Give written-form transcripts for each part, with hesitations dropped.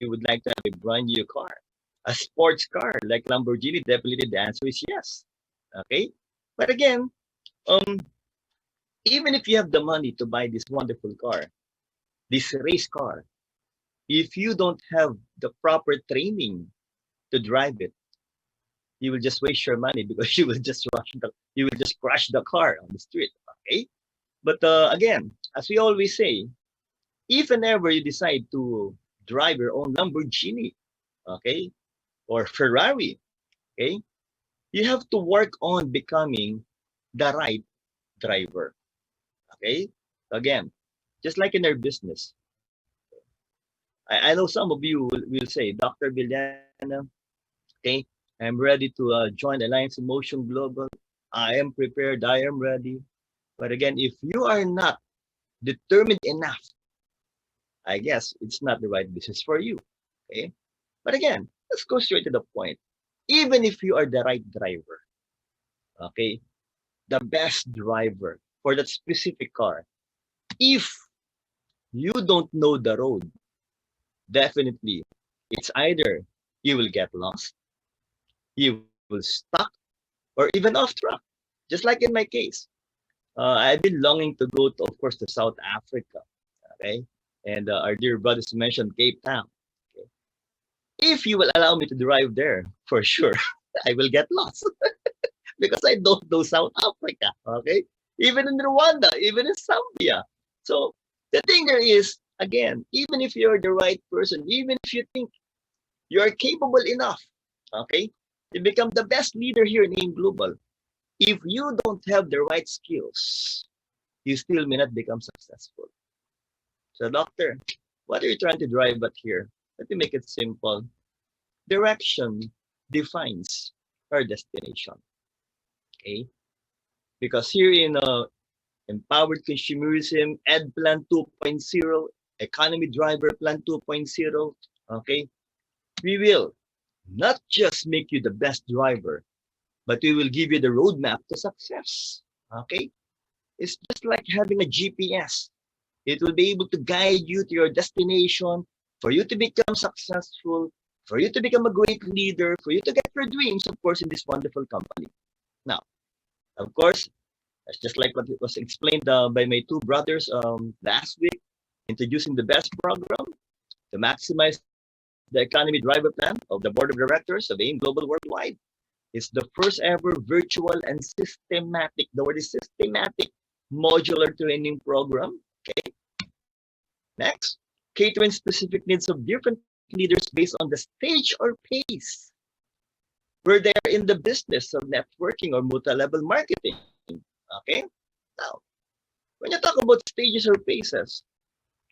would like to have a brand new car, a sports car like Lamborghini, definitely the answer is yes. Okay? But again, um, even if you have the money to buy this wonderful car, this race car, if you don't have the proper training to drive it, you will just waste your money because you will just crash the car on the street. Okay? But again, as we always say, if and ever you decide to drive your own Lamborghini, okay, or Ferrari, okay, you have to work on becoming the right driver. Okay? Again, just like in our business, I know some of you will say, Dr. Villena, okay, I'm ready to join Alliance Emotion Global. I am prepared. I am ready. But again, if you are not determined enough, I guess it's not the right business for you. Okay? But again, let's go straight to the point. Even if you are the right driver, okay, the best driver for that specific car, if you don't know the road, definitely it's either you will get lost, you will stuck, or even off track. Just like in my case, I've been longing to go to, of course, to South Africa. Okay, and our dear brothers mentioned Cape Town. Okay? If you will allow me to drive there, for sure, I will get lost because I don't know South Africa. Okay, even in Rwanda, even in Zambia. So the thing there is, again, even if you're the right person, even if you think you are capable enough, okay, to become the best leader here in Aimglobal, if you don't have the right skills, you still may not become successful. So, doctor, what are you trying to drive at here? Let me make it simple. Direction defines our destination. Okay? Because here in Empowered Consumerism, Ed Plan 2.0, Economy Driver Plan 2.0, okay, we will not just make you the best driver, but we will give you the roadmap to success. Okay? It's just like having a GPS. It will be able to guide you to your destination, for you to become successful, for you to become a great leader, for you to get your dreams, of course, in this wonderful company. Now, of course, that's just like what was explained by my two brothers last week, introducing the best program to maximize the economy driver plan of the board of directors of AIM Global Worldwide. It's the first ever virtual and systematic, the word is systematic, modular training program. Okay. Next, catering specific needs of different leaders based on the stage or pace where they are in the business of networking or multi-level marketing. Okay. Now, when you talk about stages or paces,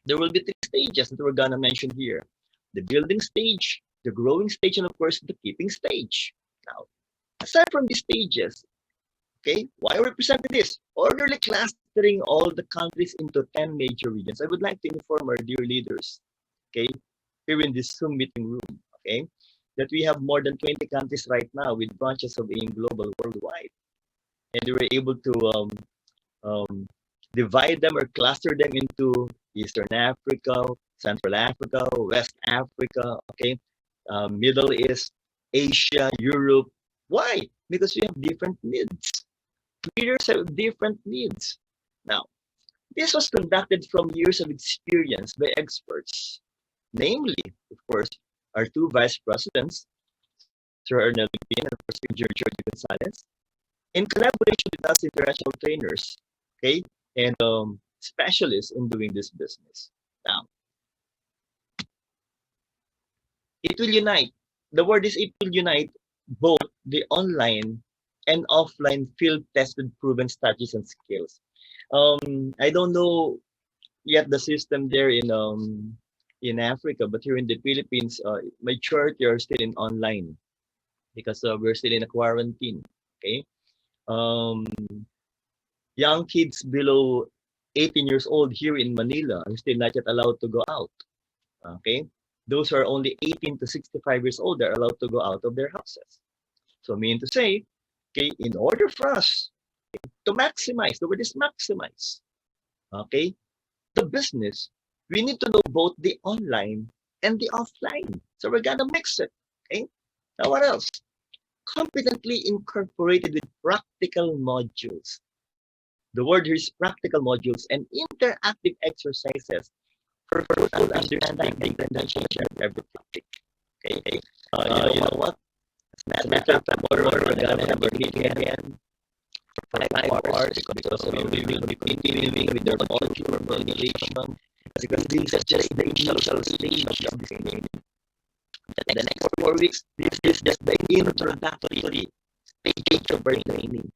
there will be three stages that we're gonna mention here: the building stage, the growing stage, and of course the keeping stage. Now, aside from these stages, okay, why are we presenting this? Orderly clustering all the countries into 10 major regions. I would like to inform our dear leaders, okay, here in this Zoom meeting room, okay, that we have more than 20 countries right now with branches of AIM Global worldwide. And we were able to um, divide them or cluster them into Eastern Africa, Central Africa, West Africa, okay, Middle East, Asia, Europe. Why? Because we have different needs. Leaders have different needs. Now, this was conducted from years of experience by experts, namely, of course, our two vice presidents, Sir Ernest Lupin and of course George Gonzalez, in collaboration with us international trainers, okay, and specialists in doing this business. Now, it will unite. The word is it will unite both the online and offline field tested proven strategies and skills. I don't know yet the system there in Africa, but here in the Philippines, majority are still in online because we're still in a quarantine. Okay, um, young kids below 18 years old here in Manila are still not yet allowed to go out. Okay, those who are only 18 to 65 years old are allowed to go out of their houses. So, mean to say, okay, in order for us to maximize, the word is maximize, okay, the business, we need to know both the online and the offline. So we're gonna mix it. Okay. Now what else? Competently incorporated with practical modules. The word here is practical modules and interactive exercises for full understanding and appreciation of every topic. Okay. You know what? As a matter of fact, we're gonna have a meeting again for 5 hours because we will be continuing with our module validation because this is just the initial stage of this thing. The next 4 weeks, this is just the introductory stage of our training.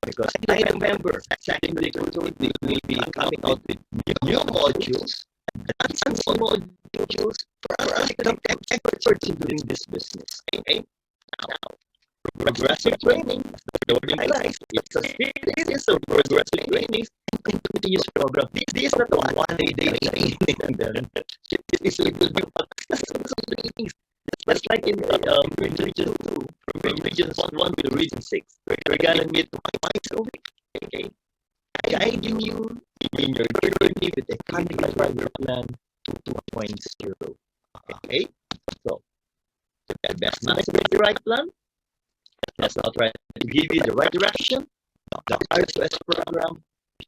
Because I remember, second week or third week, we will be coming out with new modules, advanced modules for us to become experts in doing this business. Okay? Now, progressive training, the word implies, it's a series of progressive trainings and continuous program. This is not a one-day training. And then, this will be some trainings. Just like in region 2, from region 1 to region 6, we're gonna meet twice a week, okay? Guiding you in your journey with the economic five-year plan 2.0. Okay? So, the best master with the right plan, that's not right to give you the right direction. The R2S program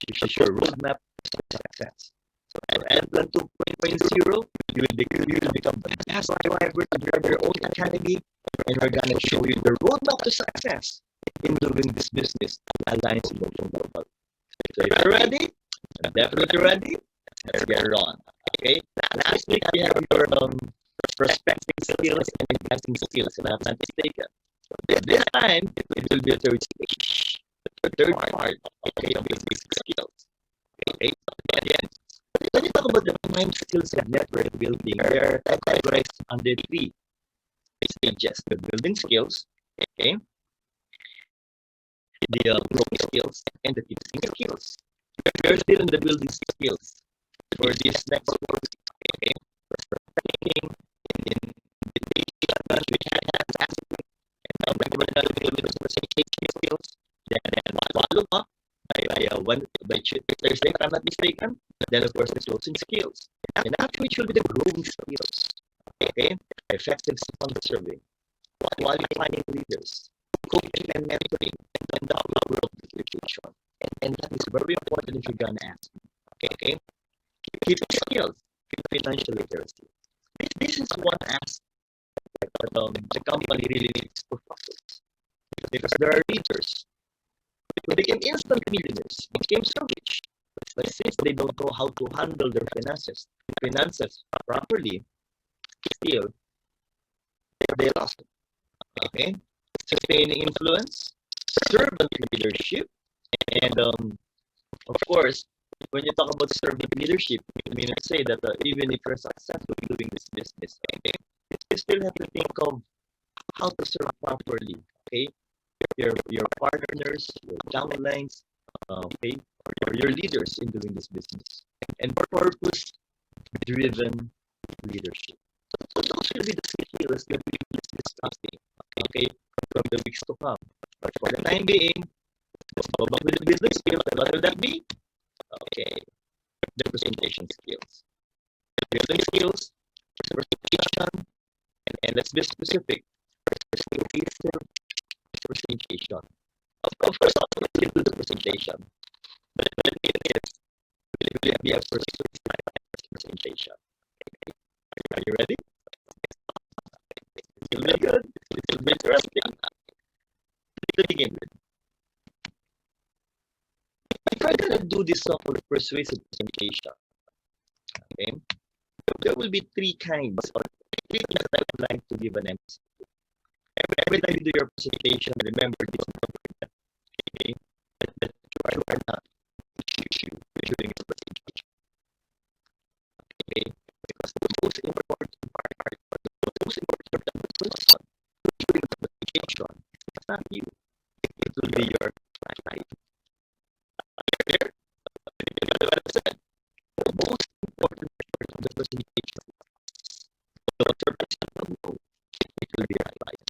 is your roadmap to success. So at Plan 2.0, you will become the best driver to drive your own academy, and we're gonna show you the roadmap to success in doing this business aligned with global. So if you're ready, I'm definitely ready. Let's get it on. Okay. Last week we have your prospecting skills and investing skills, if I'm not mistaken. This time it will be a third stage, the third part. Okay, of basic skills. Okay. Again, when you talk about the prime skills and network building, they are categorized under three stages: the building skills, okay, the growing skills, and the teaching skills. We're still in the building skills for this next course, okay? Prospecting, in which I have asked, and now we're going to deal with the presentation skills, then follow up by Thursday, if I'm not mistaken. Then, of course, the closing skills. And after which will be the growing skills. Okay? Effective sponsor serving, qualifying leaders, coaching and mentoring, and the power of education. And that is very important if you're going to ask me. Okay? Keep skills, keep financial literacy. This is one aspect that the company really needs to focus. Because there are leaders who became instant millionaires, became so rich, but since they don't know how to handle their finances properly, still they lost it. Okay, sustaining influence, servant leadership, and of course, when you talk about servant leadership, I mean to say that even if you're successful doing this business, okay, you still have to think of how to serve properly. Okay, your partners, your downlines, okay, or your leaders in doing this business, and purpose-driven leadership. So those will be the skills that we will be discussing, okay, from the weeks to come. But for the time being, let's go back with the business skills. And what will that be? Okay, the presentation skills, the building skills, presentation, and let's be specific. Presentation. Of course, also let's do the presentation. But the thing is, will be a presentation. Okay. Are you ready? It will be good. It will be interesting. Let's begin with. If I'm gonna do this for persuasive presentation, okay, there will be three kinds or three things that I would like to give an emphasis. Every time you do your presentation, remember this, okay, that you are not during your presentation. Okay, because the most important part, or the most important person during the presentation, it's not you. It will be your life. Clear? What I said. The most important part of the presentation, the person will know, it will be your life.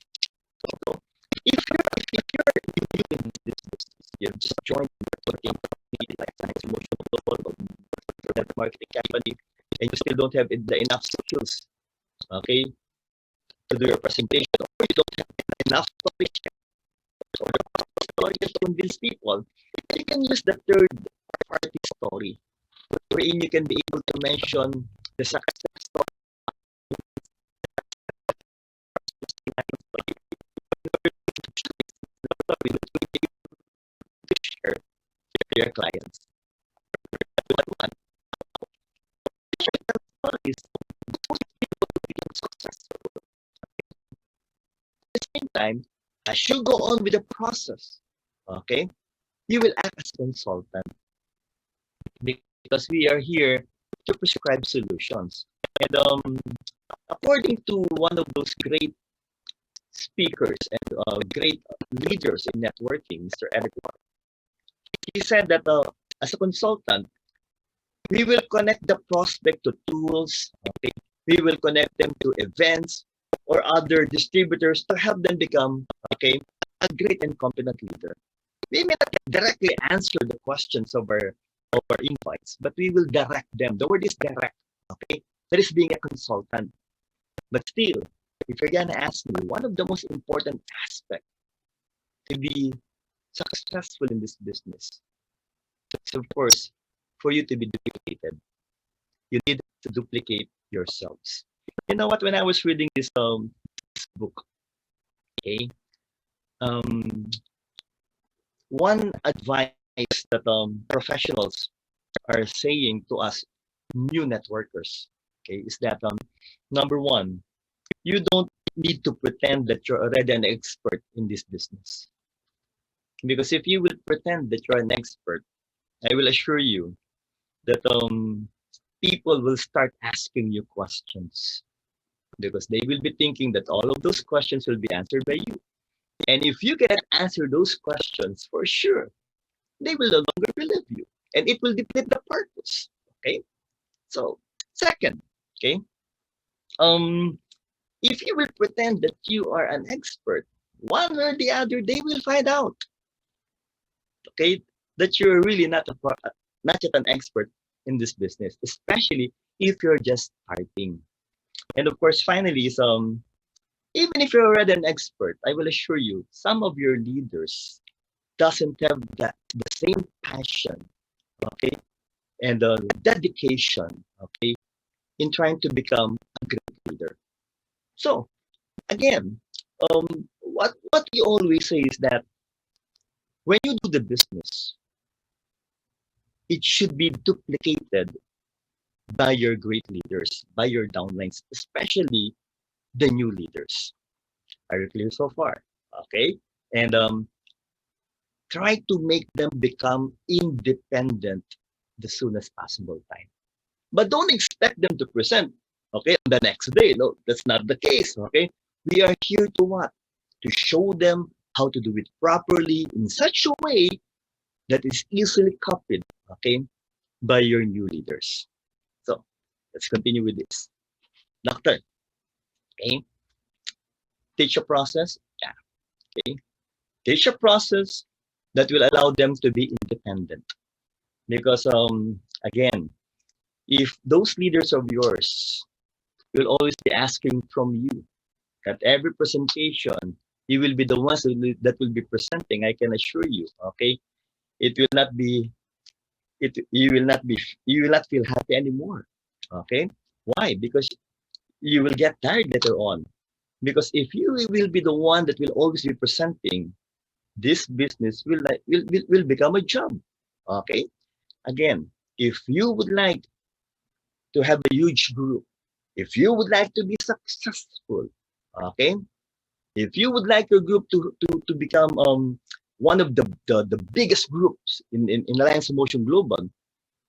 So if you're new in this business, you've just joined the like science, emotional, marketing company, and you still don't have enough skills okay, to do your presentation, or you don't have enough knowledge or the story to convince people, you can use the third party story, wherein you can be able to mention the success story to share to your clients. One is most people become successful. At the same time, as you go on with the process, okay, you will act as consultant because we are here to prescribe solutions. And according to one of those great speakers and great leaders in networking, Mr. Eric, he said that as a consultant, we will connect the prospect to tools. Okay? We will connect them to events or other distributors to help them become, okay, a great and competent leader. We may not directly answer the questions of our invites, but we will direct them. The word is direct. Okay, that is being a consultant. But still, if you're gonna ask me, one of the most important aspects to be successful in this business is, of course, for you to be duplicated. You need to duplicate yourselves. You know what? When I was reading this book, okay, um, one advice that professionals are saying to us new networkers, okay, is that number one, you don't need to pretend that you're already an expert in this business. Because if you will pretend that you're an expert, I will assure you that people will start asking you questions because they will be thinking that all of those questions will be answered by you. And if you cannot answer those questions for sure, they will no longer believe you. And it will defeat the purpose. Okay? So, second, okay, um, if you will pretend that you are an expert, one or the other, they will find out, okay, that you're really not yet an expert in this business, especially if you're just starting. And of course, finally, is even if you're already an expert, I will assure you, some of your leaders doesn't have the same passion, okay, and dedication, okay, in trying to become a great leader. So again, what we always say is that when you do the business, it should be duplicated by your great leaders, by your downlines, especially the new leaders. Are you clear so far? Okay, and try to make them become independent the soonest possible time. But don't expect them to present, okay, on the next day. No, that's not the case, okay? We are here to what? To show them how to do it properly in such a way that is easily copied, okay, by your new leaders. So let's continue with this. Doctor, okay, teach a process, yeah, okay, teach a process that will allow them to be independent. Because again, if those leaders of yours will always be asking from you at every presentation, you will be the ones that will be presenting. I can assure you. Okay, it will not be it. You will not feel happy anymore. Okay, why? Because you will get tired later on. Because if you will be the one that will always be presenting, this business will become a job. Okay, again, if you would like to have a huge group, if you would like to be successful, okay, if you would like your group to become one of the biggest groups in Alliance Motion Global,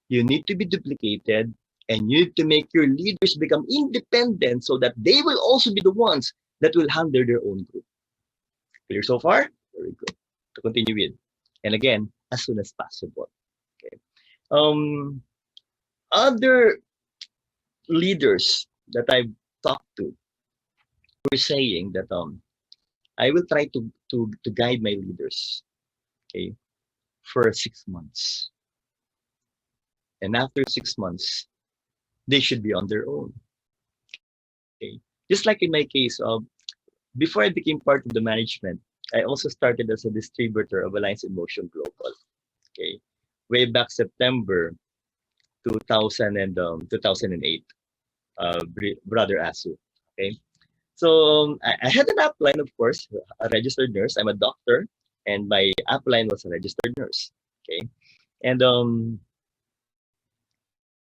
you need to be duplicated and you need to make your leaders become independent so that they will also be the ones that will handle their own group. Clear so far? Very good. To continue with. And again, as soon as possible. Okay. Um, other leaders that I've talked to were saying that I will try to guide my leaders, okay, for 6 months. And after 6 months, they should be on their own. Okay. Just like in my case, before I became part of the management, I also started as a distributor of Alliance Emotion Global. Okay, way back September 2000 and 2008, brother Asu. Okay, so I had an upline, of course, a registered nurse. I'm a doctor, and my upline was a registered nurse. Okay, and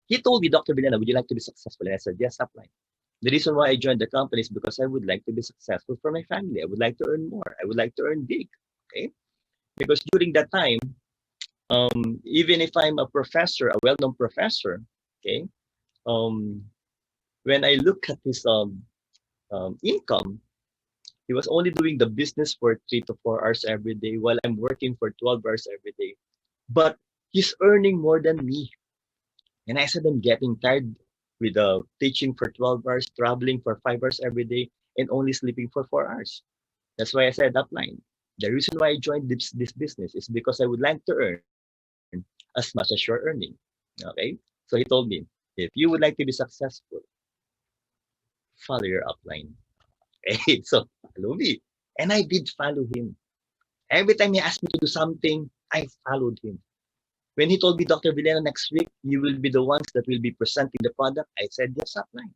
he told me, Dr. Villena, would you like to be successful? And I said, yes, upline. The reason why I joined the company is because I would like to be successful for my family. I would like to earn more. I would like to earn big. Okay, because during that time, even if I'm a professor, a well-known professor, okay, um, when I look at his income, he was only doing the business for 3 to 4 hours every day while I'm working for 12 hours every day. But he's earning more than me. And I said, I'm getting tired with teaching for 12 hours, traveling for 5 hours every day, and only sleeping for 4 hours. That's why I said upline. The reason why I joined this business is because I would like to earn as much as you're earning. Okay? So he told me, if you would like to be successful, follow your upline. Okay? So follow me. And I did follow him. Every time he asked me to do something, I followed him. When he told me, Dr. Villena, next week, you will be the ones that will be presenting the product, I said, yes, upline.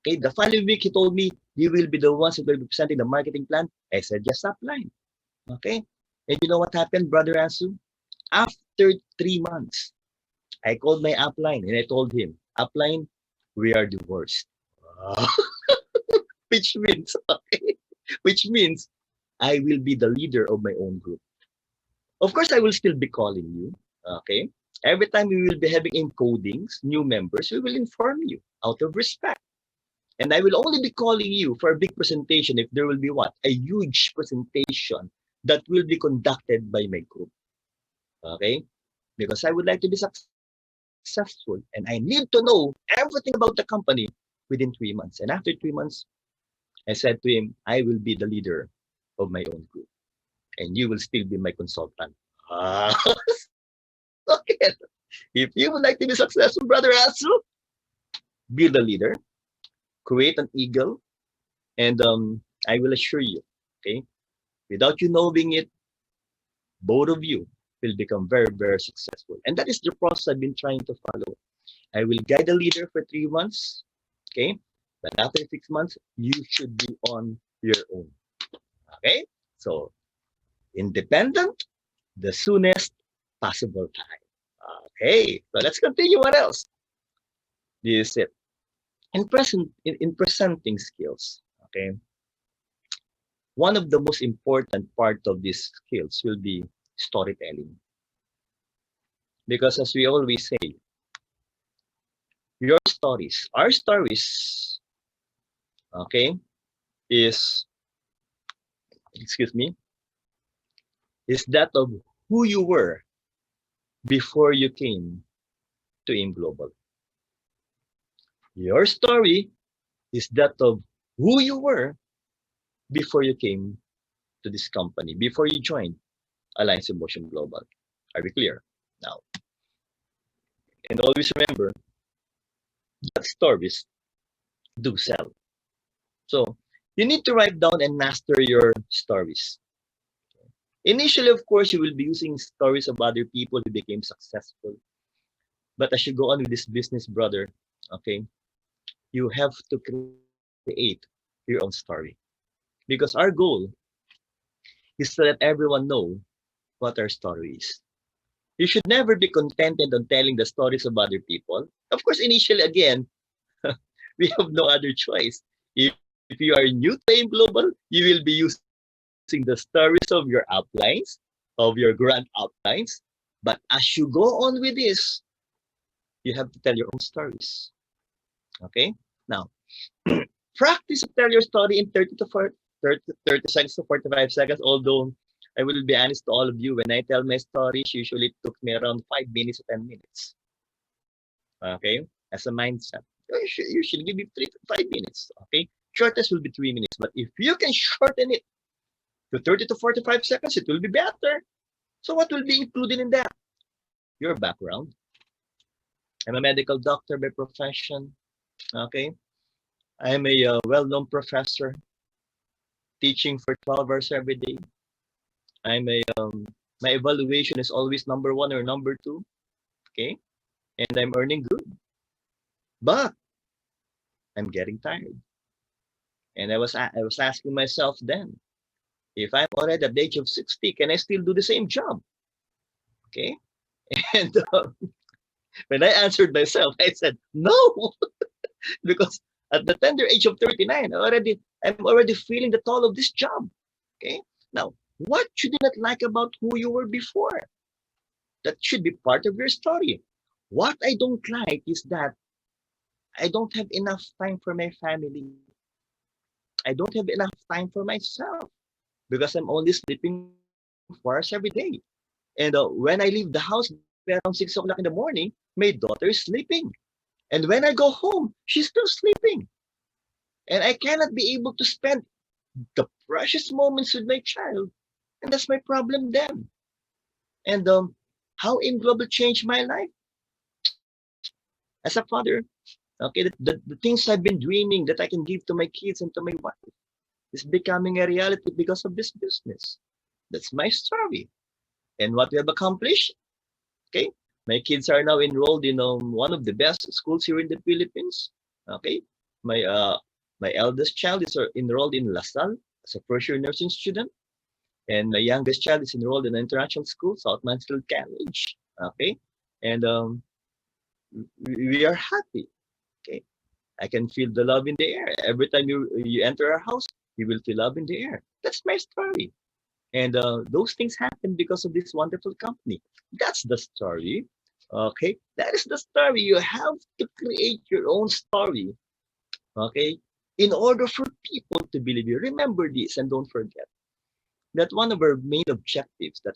Okay, the following week, he told me, you will be the ones that will be presenting the marketing plan. I said, yes, upline. Okay. And you know what happened, Brother Asu? After 3 months, I called my upline and I told him, upline, we are divorced. Uh, which means, okay, which means I will be the leader of my own group. Of course, I will still be calling you. Okay. Every time we will be having encodings, new members, we will inform you out of respect. And I will only be calling you for a big presentation if there will be what? A huge presentation that will be conducted by my group. Okay? Because I would like to be successful and I need to know everything about the company within 3 months. And after 3 months, I said to him, I will be the leader of my own group and you will still be my consultant. Ah, okay. If you would like to be successful, Brother Asu, be the leader, create an eagle, and I will assure you, okay, without you knowing it, both of you will become very, very successful. And that is the process I've been trying to follow. I will guide the leader for 3 months, okay? But after 6 months, you should be on your own, okay? So, independent, the soonest possible time. Okay, so let's continue. What else? This is it. In presenting skills, okay, one of the most important part of these skills will be storytelling. Because as we always say, your stories, our stories, okay, is, excuse me, is that of who you were before you came to Aimglobal. Your story is that of who you were before you came to this company, before you joined Alliance Emotion Global. Are we clear? Now, and always remember that stories do sell. So you need to write down and master your stories. Initially, of course, you will be using stories of other people who became successful. But as you go on with this business, brother, okay, you have to create your own story. Because our goal is to let everyone know what our story is. You should never be contented on telling the stories of other people. Of course, initially, again, we have no other choice. If you are new to Aim Global, you will be using the stories of your uplines, of your grand uplines. But as you go on with this, you have to tell your own stories. Okay? Now, practice to tell your story in 30 seconds to 45 seconds, although I will be honest to all of you, when I tell my stories, usually it took me around 5 minutes to 10 minutes. Okay? As a mindset. You should give me 3 to 5 minutes. Okay? Shortest will be 3 minutes. But if you can shorten it to 30 to 45 seconds, it will be better. So what will be included in that? Your background. I'm a medical doctor by profession. Okay? I'm a well-known professor teaching for 12 hours every day. I'm a my evaluation is always number one or number two. Okay, and I'm earning good, but I'm getting tired. And I was asking myself then, if I'm already at the age of 60, can I still do the same job? Okay, and when I answered myself, I said no, because at the tender age of 39, I'm already feeling the toll of this job. Okay, now what should you not like about who you were before? That should be part of your story. What I don't like is that I don't have enough time for my family. I don't have enough time for myself because I'm only sleeping 4 hours every day. And when I leave the house by around 6 o'clock in the morning, my daughter is sleeping. And when I go home, she's still sleeping. And I cannot be able to spend the precious moments with my child. And that's my problem then. And how Aimglobal changed my life as a father. Okay, the things I've been dreaming that I can give to my kids and to my wife is becoming a reality because of this business. That's my story. And what we have accomplished, okay? My kids are now enrolled in one of the best schools here in the Philippines. Okay, my my eldest child is enrolled in LaSalle as a first year nursing student, and my youngest child is enrolled in an international school, South Mansfield College. Okay, and we are happy. Okay, I can feel the love in the air every time you enter our house. You will feel love in the air. That's my story. And those things happen because of this wonderful company. That's the story. Okay, that is the story. You have to create your own story. Okay, in order for people to believe you. Remember this and don't forget that one of our main objectives that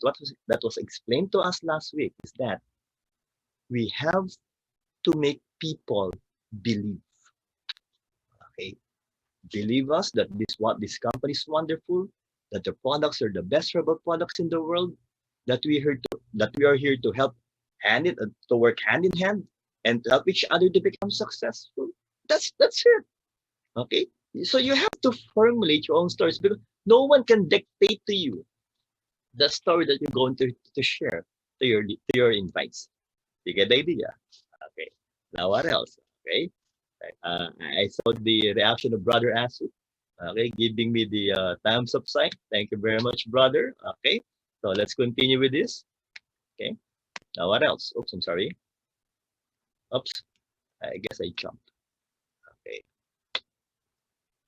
was explained to us last week is that we have to make people believe. Okay, believe us that this company is wonderful, that the products are the best herbal products in the world, that we are here to help to work hand in hand and help each other to become successful. That's it. Okay. So you have to formulate your own stories because no one can dictate to you the story that you're going to share to your invites. You get the idea? Okay. Now what else? Okay. I saw the reaction of Brother Asu. Okay, giving me the thumbs up sign. Thank you very much, brother. Okay, so let's continue with this. Okay, now what else? Oops, I'm sorry. Oops, I guess I jumped. Okay,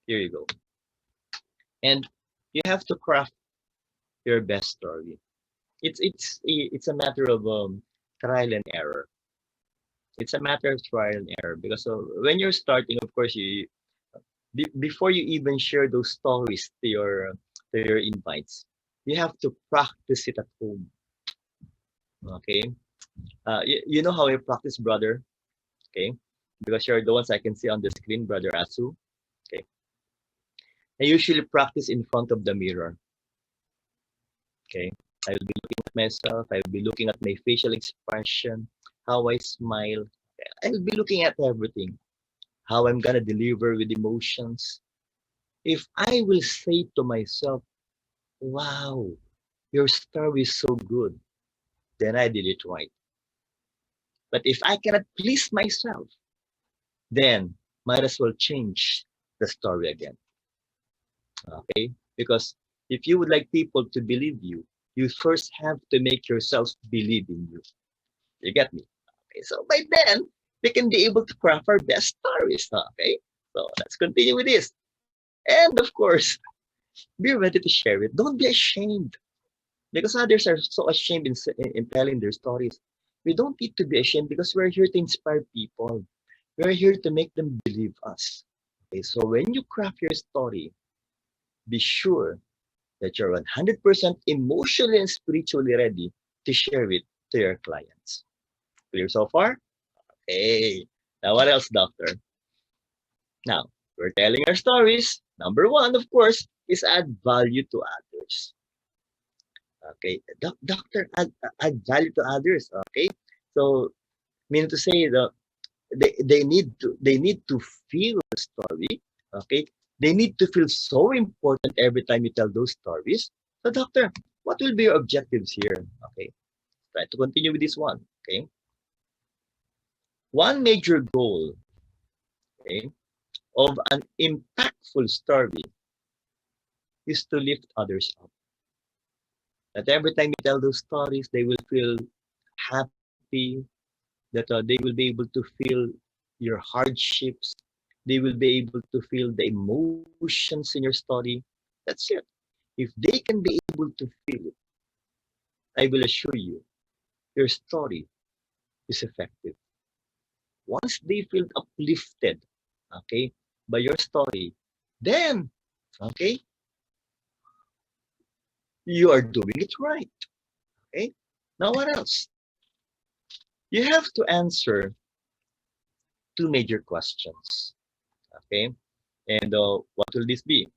here you go. And you have to craft your best story. It's a matter of trial and error. It's a matter of trial and error because when you're starting, of course, before you even share those stories to your invites, you have to practice it at home. Okay, you know how I practice, brother. Okay, because you're the ones I can see on the screen, brother Asu. Okay, I usually practice in front of the mirror. Okay, I will be looking at myself. I will be looking at my facial expression, how I smile. I will be looking at everything, how I'm gonna deliver with emotions. If I will say to myself, "Wow, your story is so good," then I did it right. But if I cannot please myself, then might as well change the story again. Okay? Because if you would like people to believe you, you first have to make yourself believe in you. You get me? Okay, so by then, we can be able to craft our best stories. Okay? So let's continue with this. And of course, be ready to share it. Don't be ashamed. Because others are so ashamed in telling their stories. We don't need to be ashamed because we're here to inspire people. We're here to make them believe us. Okay, so when you craft your story, be sure that you're 100% emotionally and spiritually ready to share it to your clients. Clear so far? Hey, now what else, doctor? Now, we're telling our stories. Number one, of course, is add value to others. Okay, doctor, add value to others. Okay, so meaning to say that they need to feel the story Okay? They need to feel so important every time you tell those stories. So, doctor, what will be your objectives here? Okay, try to continue with this one. Okay, one major goal, okay, of an impactful story is to lift others up. That every time you tell those stories, they will feel happy, that they will be able to feel your hardships. They will be able to feel the emotions in your story. That's it. If they can be able to feel it, I will assure you, your story is effective. Once they feel uplifted, okay, by your story, then, okay, you are doing it right. Okay. Now, what else? You have to answer two major questions. Okay. And what will this be?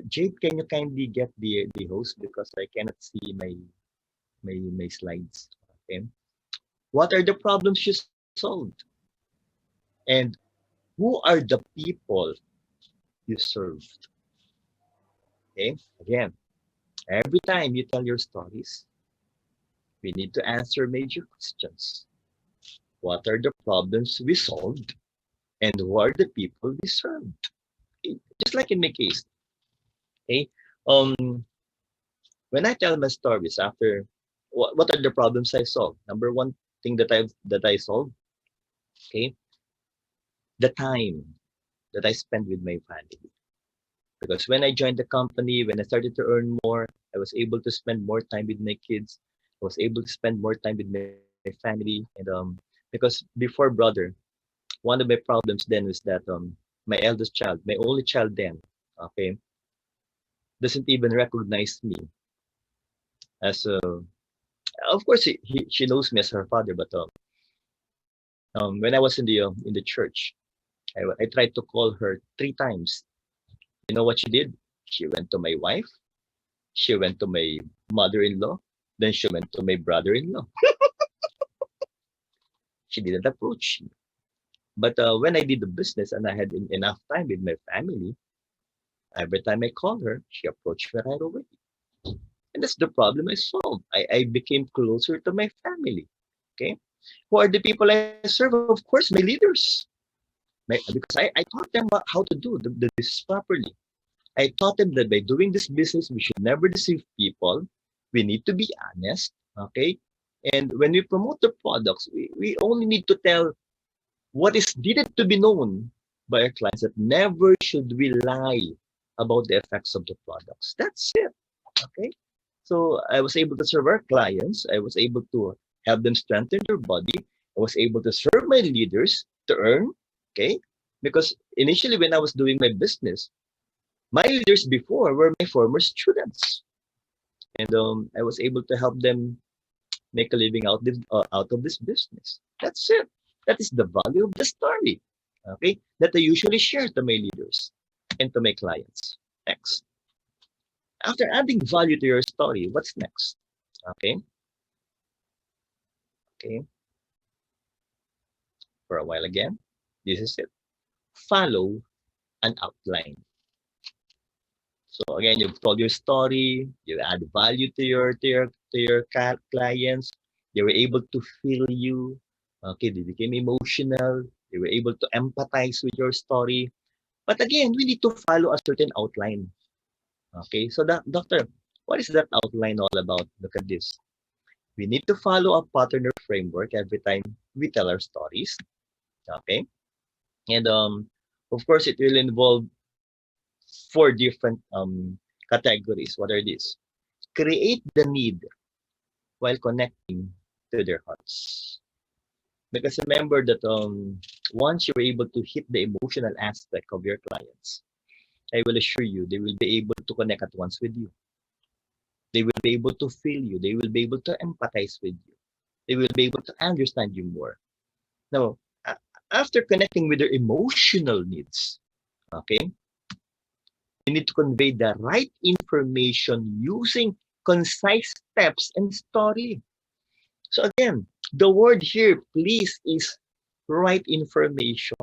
Jade, can you kindly get the host because I cannot see my slides. Okay. What are the problems you solved? And who are the people you served? Okay. Again, every time you tell your stories, we need to answer major questions. What are the problems we solved? And who are the people we served? Okay. Just like in my case. Okay. Um, when I tell my stories after what are the problems I solved? Number one thing that I solved, okay, the time that I spend with my family. Because when I joined the company, when I started to earn more, I was able to spend more time with my kids. I was able to spend more time with my family. And because before brother, one of my problems then was that my eldest child, my only child then, okay, doesn't even recognize me as a. Of course, she knows me as her father, but when I was in the church, I tried to call her 3 times. You know what she did? She went to my wife. She went to my mother-in-law. Then she went to my brother-in-law. She didn't approach me. But when I did the business and I had enough time with my family, every time I called her, she approached me right away. And that's the problem I solved. I became closer to my family. Okay. Who are the people I serve? Of course, my leaders. Because I taught them how to do the business properly. I taught them that by doing this business, we should never deceive people. We need to be honest. Okay. And when we promote the products, we only need to tell what is needed to be known by our clients, that never should we lie about the effects of the products. That's it. Okay. So I was able to serve our clients. I was able to help them strengthen their body. I was able to serve my leaders to earn. Okay. Because initially, when I was doing my business, my leaders before were my former students. And I was able to help them make a living out of this business. That's it. That is the value of the story. Okay. That I usually share to my leaders and to my clients. Next. After adding value to your story, what's next? Okay. Okay. For a while again. This is it. Follow an outline. So again, you've told your story, you add value to your clients. They were able to feel you. Okay, they became emotional. They were able to empathize with your story. But again, we need to follow a certain outline. Okay, so that doctor, what is that outline all about? Look at this. We need to follow a pattern or framework every time we tell our stories. Okay, and of course, it will involve 4 different categories. What are these? Create the need while connecting to their hearts. Because remember that once you're able to hit the emotional aspect of your clients, I will assure you they will be able to connect at once with you. They will be able to feel you. They will be able to empathize with you. They will be able to understand you more. Now, after connecting with their emotional needs, okay, you need to convey the right information using concise steps and story. So again, the word here, please, is right information.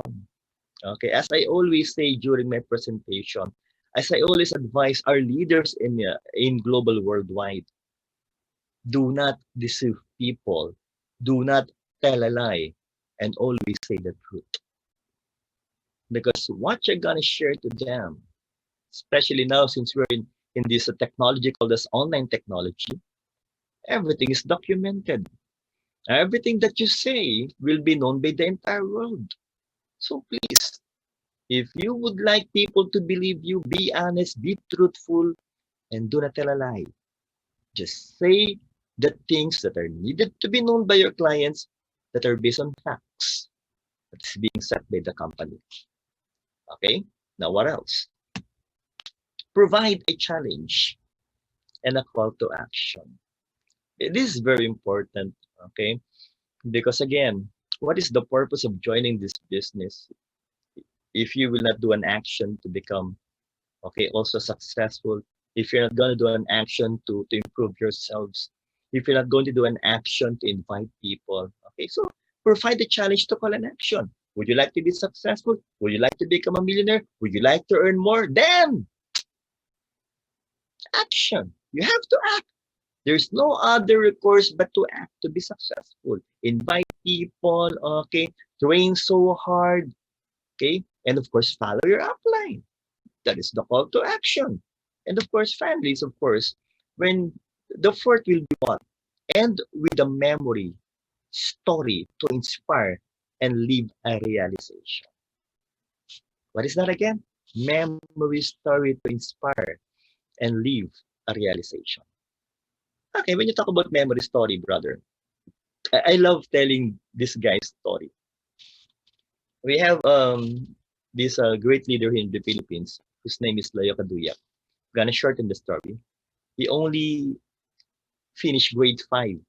Okay, as I always say during my presentation, as I always advise our leaders in global worldwide, do not deceive people, do not tell a lie, and always say the truth. Because what you're gonna share to them, especially now since we're in this technology called as online technology, everything is documented. Everything that you say will be known by the entire world. So please, if you would like people to believe you, be honest, be truthful, and do not tell a lie. Just say the things that are needed to be known by your clients that are based on facts that's being set by the company. Okay? Now, what else? Provide a challenge and a call to action. This is very important. Okay? Because again, what is the purpose of joining this business if you will not do an action to become okay also successful, if you're not going to do an action to improve yourselves, if you're not going to do an action to invite people, okay, so provide the challenge to call an action. Would you like to be successful? Would you like to become a millionaire? Would you like to earn more? Then action. You have to act. There's no other recourse but to act to be successful. Invite people, okay, train so hard, okay, and of course follow your upline. That is the call to action. And of course, families, of course, when the fourth will be what? End with a memory, story to inspire and leave a realization. What is that again? Memory, story to inspire and leave a realization. Okay, when you talk about memory story, brother, I love telling this guy's story. We have this great leader in the Philippines whose name is Layo Kaduyak. Gonna shorten the story. He only finished grade 5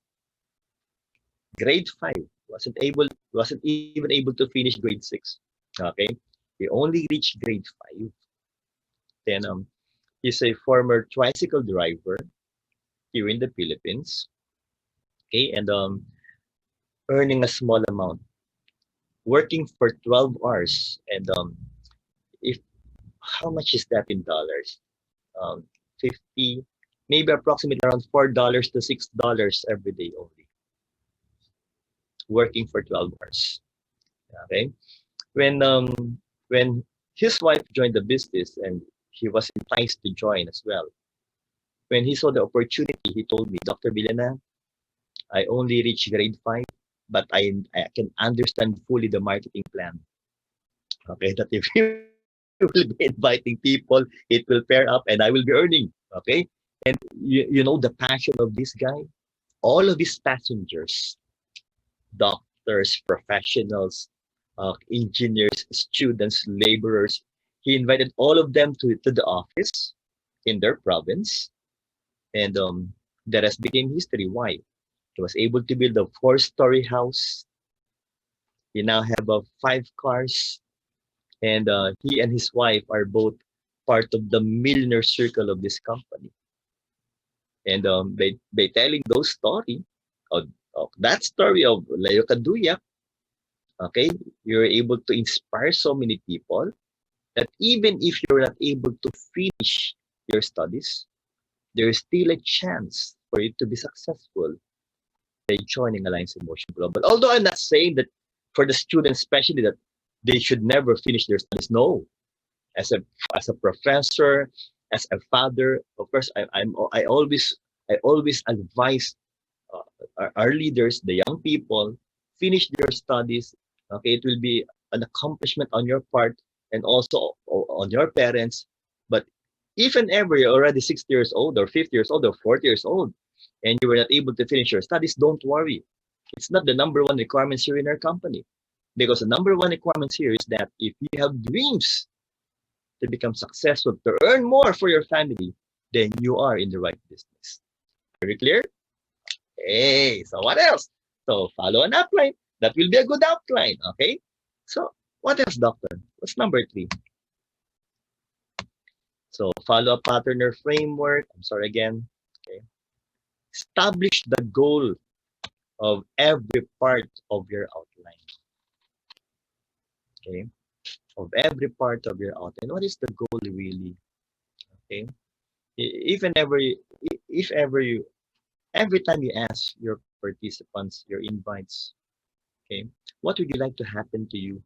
wasn't even able to finish grade 6. Okay, he only reached grade 5. Then he's a former tricycle driver here in the Philippines. Okay, and earning a small amount, working for 12 hours, and if how much is that in dollars? 50, maybe approximately around $4 to $6 every day only, working for 12 hours. Okay, when his wife joined the business and he was enticed to join as well. When he saw the opportunity, he told me, Dr. Villena, I only reached grade 5, but I can understand fully the marketing plan. Okay, that if you will be inviting people, it will pair up and I will be earning. Okay, and you know the passion of this guy. All of his passengers, doctors, professionals, engineers, students, laborers. He invited all of them to the office in their province, and the rest became history. Why? He was able to build a four-story house. He now have 5 cars, and he and his wife are both part of the millionaire circle of this company. And by telling those story of that story of Leo Kaduya, okay, you're able to inspire so many people that even if you're not able to finish your studies, there's still a chance for you to be successful by joining Alliance Emotion Global. Although I'm not saying that for the students, especially that they should never finish their studies. No, as a professor, as a father, of course, I always advise our leaders, the young people, finish their studies. Okay, it will be an accomplishment on your part and also on your parents. But if and ever you're already 60 years old or 50 years old or 40 years old and you were not able to finish your studies, don't worry. It's not the number one requirements here in our company. Because the number one requirements here is that if you have dreams to become successful, to earn more for your family, then you are in the right business. Very clear? Hey, so what else? So follow an outline. That will be a good outline, okay? So what else, doctor? What's number 3? So follow a pattern or framework. I'm sorry again. Okay. Establish the goal of every part of your outline. Okay. of every part of your outline. What is the goal really? Okay. If and ever, if ever you, every time you ask your participants, your invites, okay, what would you like to happen to you?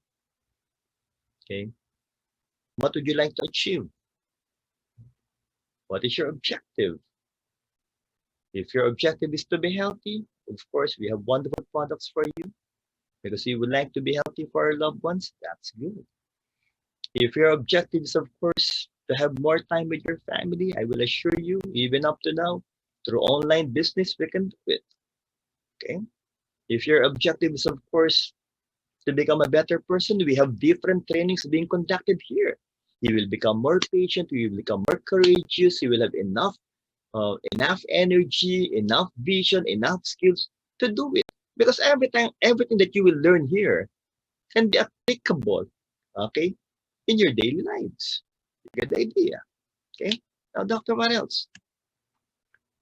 Okay. What would you like to achieve? What is your objective? If your objective is to be healthy, of course, we have wonderful products for you because you would like to be healthy for our loved ones. That's good. If your objective is, of course, to have more time with your family, I will assure you, even up to now, through online business, we can do it. Okay. If your objective is, of course, to become a better person, we have different trainings being conducted here. You will become more patient, you will become more courageous, you will have enough energy, enough vision, enough skills to do it. Because everything that you will learn here can be applicable, okay, in your daily lives. You get the idea, okay? Now, doctor, what else?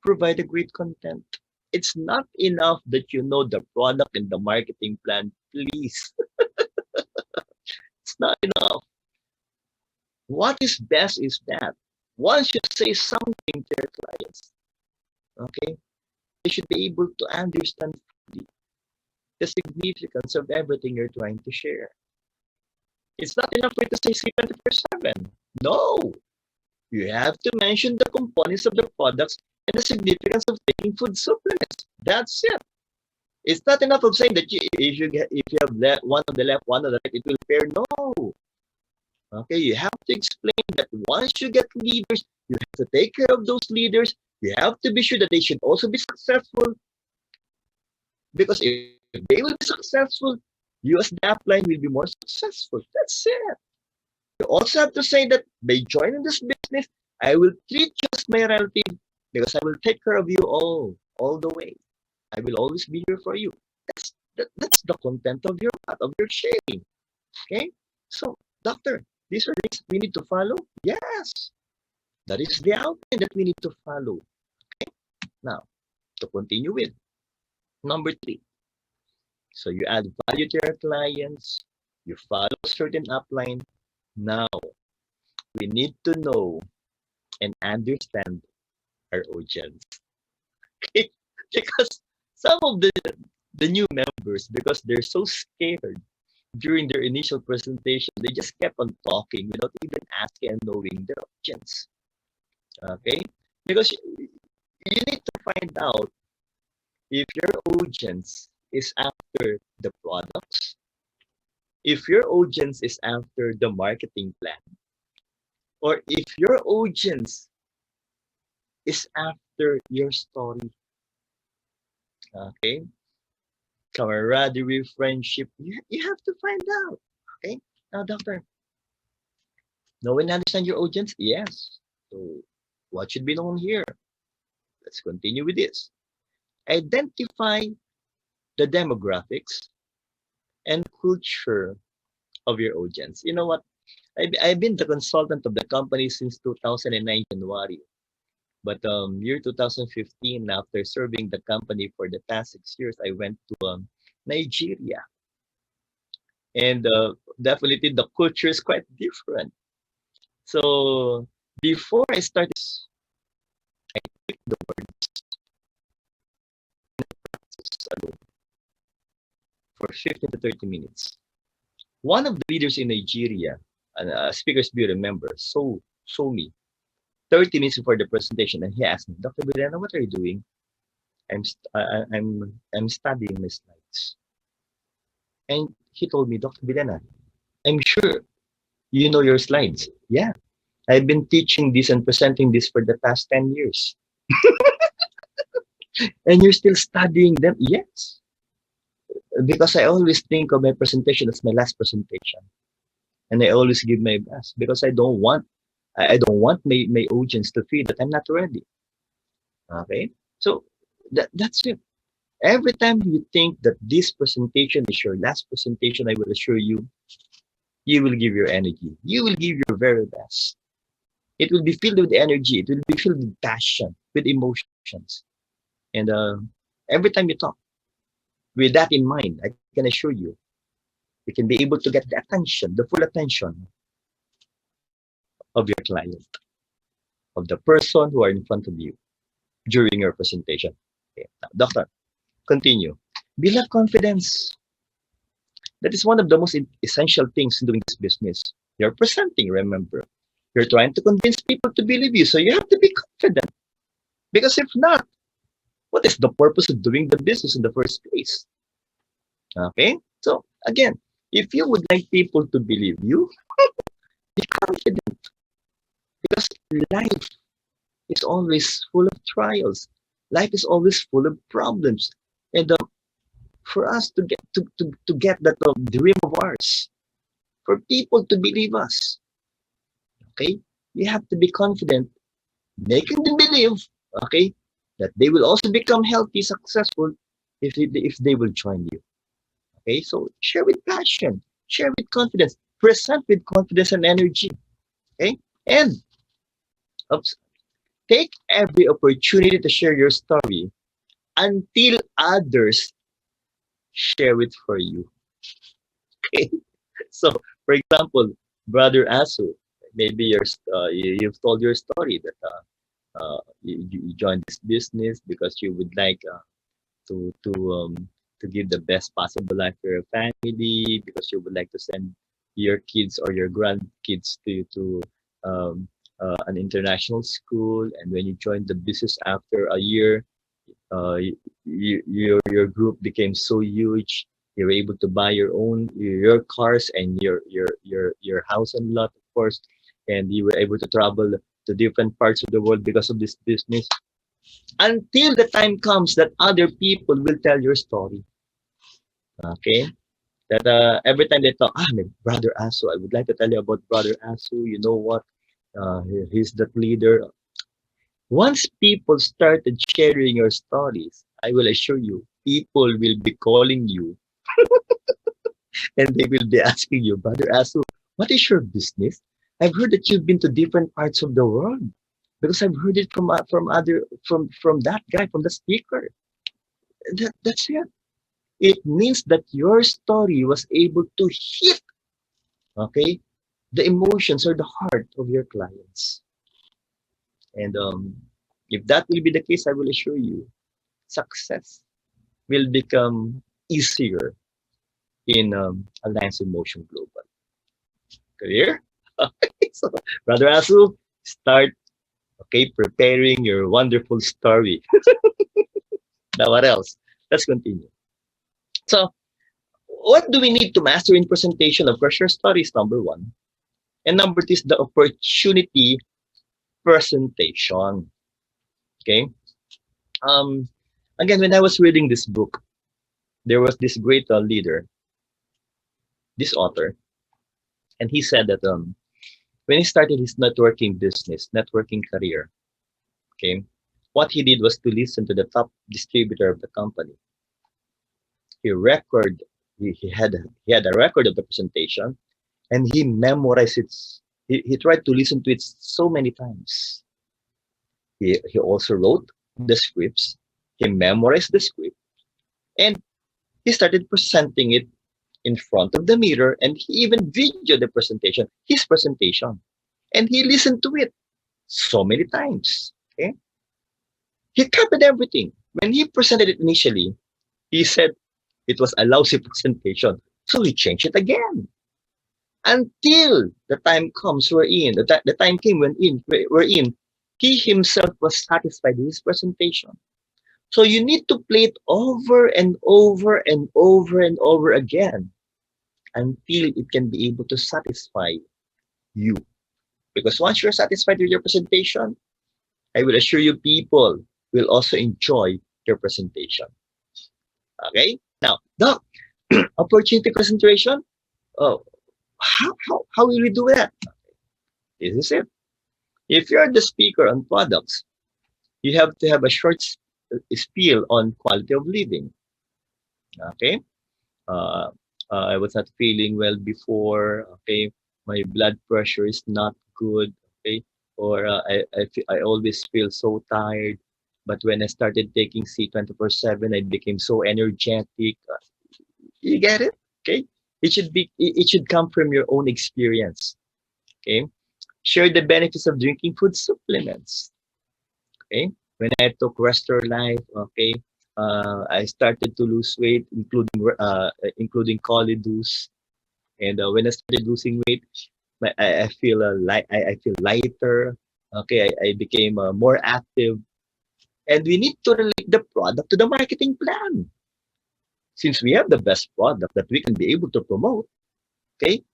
Provide a great content. It's not enough that you know the product and the marketing plan, please. It's not enough. What is best is that once you say something to your clients, okay, they should be able to understand fully the significance of everything you're trying to share. It's not enough for you to say sleep 24/7. No, you have to mention the components of the products and the significance of taking food supplements. That's it. It's not enough of saying that if you have one on the left, one on the right, it will pair. No. Okay, you have to explain that once you get leaders, you have to take care of those leaders. You have to be sure that they should also be successful. Because if they will be successful, you as the upline will be more successful. That's it. You also have to say that by joining this business, I will treat you as my relative because I will take care of you all the way. I will always be here for you. That's the content of your sharing. Okay? So, doctor, these are things we need to follow? Yes. That is the outline that we need to follow. Okay? Now, to continue with number 3. So you add value to your clients, you follow certain upline. Now, we need to know and understand our audience. Okay? Because some of the new members, because they're so scared during their initial presentation, they just kept on talking without even asking and knowing their audience. Okay? Because you need to find out if your audience is after the products, if your audience is after the marketing plan, or if your audience is after your story. Okay? Camaraderie, friendship, you have to find out. Okay? Now, doctor, know and understand your audience? Yes. So, what should be known here? Let's continue with this. Identify the demographics and culture of your audience. You know what? I've been the consultant of the company since 2009 January. But year 2015, after serving the company for the past 6 years, I went to Nigeria. And definitely the culture is quite different. So before I started, I took the words alone for 15 to 30 minutes. One of the leaders in Nigeria, a Speakers Bureau member, saw me 30 minutes before the presentation, and he asked me, Dr. Villena, what are you doing? I'm studying my slides. And he told me, Dr. Villena, I'm sure you know your slides. Yeah, I've been teaching this and presenting this for the past 10 years. And you're still studying them? Yes. Because I always think of my presentation as my last presentation. And I always give my best because I don't want my audience to feel that I'm not ready. Okay? So that's it. Every time you think that this presentation is your last presentation, I will assure you, you will give your energy. You will give your very best. It will be filled with energy. It will be filled with passion, with emotions. And every time you talk, with that in mind, I can assure you, You can be able to get the attention, the full attention of your client, of the person who are in front of you during your presentation. Okay. Now, doctor, continue. Build up confidence. That is one of the most essential things in doing this business. You're presenting, remember. You're trying to convince people to believe you, so you have to be confident. Because if not, what is the purpose of doing the business in the first place? Okay? So, again, if you would like people to believe you, be confident. Because life is always full of trials. Life is always full of problems. And for us to get that dream of ours, for people to believe us, okay, you have to be confident, making them believe, okay, that they will also become healthy, successful if they will join you. Okay, so share with passion, share with confidence, present with confidence and energy. Okay, and oops, take every opportunity to share your story until others share it for you. Okay, so for example, brother Asu, maybe you've told your story that you joined this business because you would like to to um, to give the best possible life for your family, because you would like to send your kids or your grandkids to um, an international school. And when you joined the business after a year, your group became so huge. You were able to buy your cars and your house and lot, of course, and you were able to travel to different parts of the world because of this business. Until the time comes that other people will tell your story. Okay, that every time they talk, my brother Asu, I would like to tell you about brother Asu. You know what? He's that leader. Once people started sharing your stories, I will assure you, people will be calling you and they will be asking you, brother Asu, what is your business? I've heard that you've been to different parts of the world because I've heard it from that guy, from the speaker. That's it. It means that your story was able to hit, okay, the emotions or the heart of your clients. And if that will be the case, I will assure you, success will become easier in Alliance Emotion Global. Clear? Okay, so, Brother Asu, start, okay, preparing your wonderful story. Now, what else? Let's continue. So, what do we need to master in presentation? Of course, your story is number one. And number two is the opportunity presentation. Okay. Um, Again, when I was reading this book, there was this great leader, this author, and he said that when he started his networking business, networking career, okay, what he did was to listen to the top distributor of the company. He record, he had a record of the presentation, and he memorized it. He tried to listen to it so many times. He also wrote the scripts. He memorized the script, and he started presenting it in front of the mirror, and he even videoed the presentation, his presentation, and he listened to it so many times. Okay, he copied everything. When he presented it initially, he said it was a lousy presentation, so he changed it again until the time comes the time came we're in. He himself was satisfied with his presentation. So you need to play it over and over and over and over again until it can be able to satisfy you. Because once you're satisfied with your presentation, I will assure you people will also enjoy your presentation. Okay? Now, Doc, opportunity presentation, oh, how will we do that? This is it. If you're the speaker on products, you have to have a short spiel on quality of living. Okay? Uh, I was not feeling well before. Okay, my blood pressure is not good. Okay, or I always feel so tired. But when I started taking C 24/7, I became so energetic. You get it? Okay. It should come from your own experience. Okay. Share the benefits of drinking food supplements. Okay. When I took Restore Life, okay, I started to lose weight, including Colidus. And when I started losing weight, I feel I feel lighter. Okay, I became more active, and we need to relate the product to the marketing plan. Since we have the best product that we can be able to promote, okay,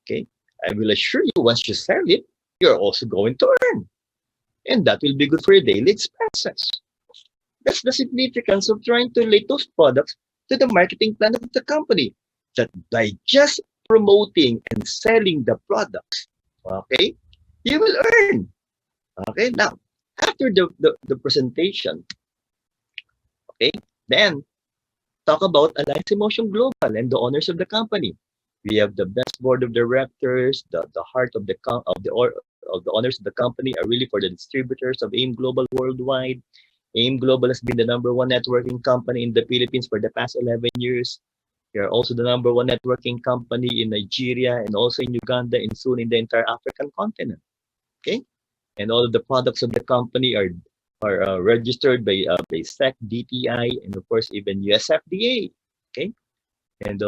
okay, I will assure you once you sell it, you're also going to earn, and that will be good for your daily expenses. That's the significance of trying to relate those products to the marketing plan of the company. That by just promoting and selling the products, okay, you will earn. Okay, now after the presentation, okay, then talk about Alliance Emotion Global and the owners of the company. We have the best board of directors, the heart of of the owners of the company are really for the distributors of Aimglobal worldwide. Aimglobal has been the number one networking company in the Philippines for the past 11 years. We are also the number one networking company in Nigeria and also in Uganda and soon in the entire African continent. Okay, and all of the products of the company are registered by SEC, DTI, and of course even USFDA. Okay, and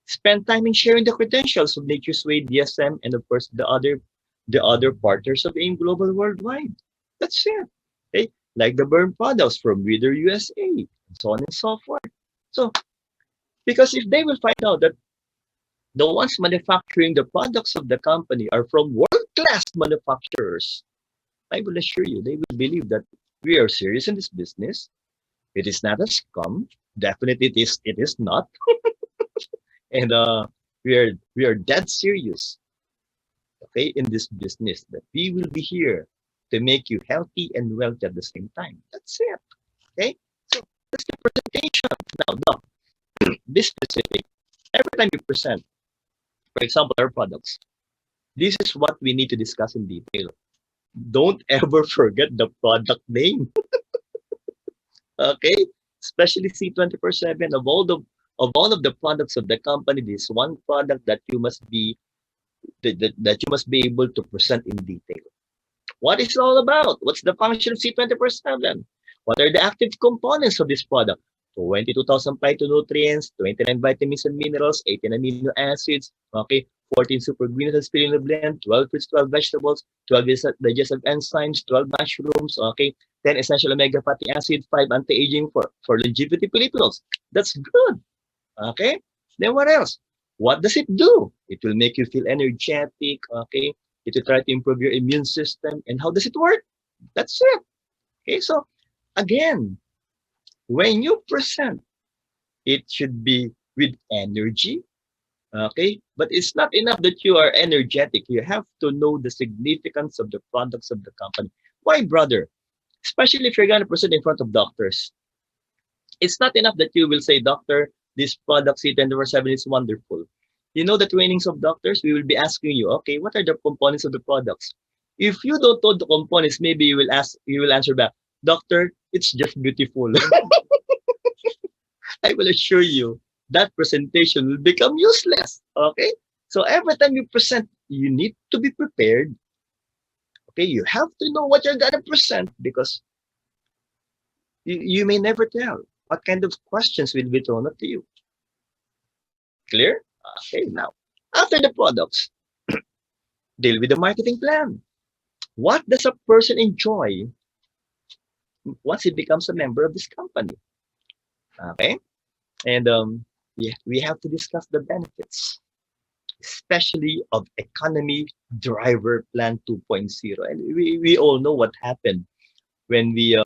spend time in sharing the credentials of Nature's Way, DSM, and of course the other partners of AIM Global worldwide. That's it. Okay, like the burn products from Reader USA, and so on and so forth. So because if they will find out that the ones manufacturing the products of the company are from world-class manufacturers, I will assure you, they will believe that we are serious in this business. It is not a scam. Definitely, it is not, and we are dead serious. Okay, in this business, that we will be here to make you healthy and wealthy at the same time. That's it. Okay, so that's the presentation. Now, be specific. Every time you present, for example, our products, this is what we need to discuss in detail. Don't ever forget the product name. Okay, especially C24/7 of all of the products of the company, this one product that you must be that you must be able to present in detail. What is it all about? What's the function of C24/7? What are the active components of this product? 22,000 phytonutrients, 29 vitamins and minerals, 18 amino acids, okay, 14 super green and spirulina blend, 12 fruits, 12 vegetables, 12 digestive enzymes, 12 mushrooms, okay, 10 essential omega fatty acids, 5 anti-aging for longevity polyphenols. That's good. Okay. Then what else? What does it do? It will make you feel energetic. Okay. It will try to improve your immune system. And how does it work? That's it. Okay. So again, when you present, it should be with energy. Okay. But it's not enough that you are energetic. You have to know the significance of the products of the company. Why, brother? Especially if you're going to present in front of doctors. It's not enough that you will say, doctor, this product C24/7 is wonderful. You know the trainings of doctors, we will be asking you, okay, what are the components of the products? If you don't know the components, maybe you will answer back, doctor, it's just beautiful. I will assure you that presentation will become useless. Okay? So every time you present, you need to be prepared. Okay, you have to know what you're gonna present because you may never tell what kind of questions will be thrown at you. Clear? Okay, now, after the products, deal with the marketing plan. What does a person enjoy once he becomes a member of this company? Okay, and yeah, we have to discuss the benefits, especially of Economy Driver Plan 2.0. And we all know what happened when we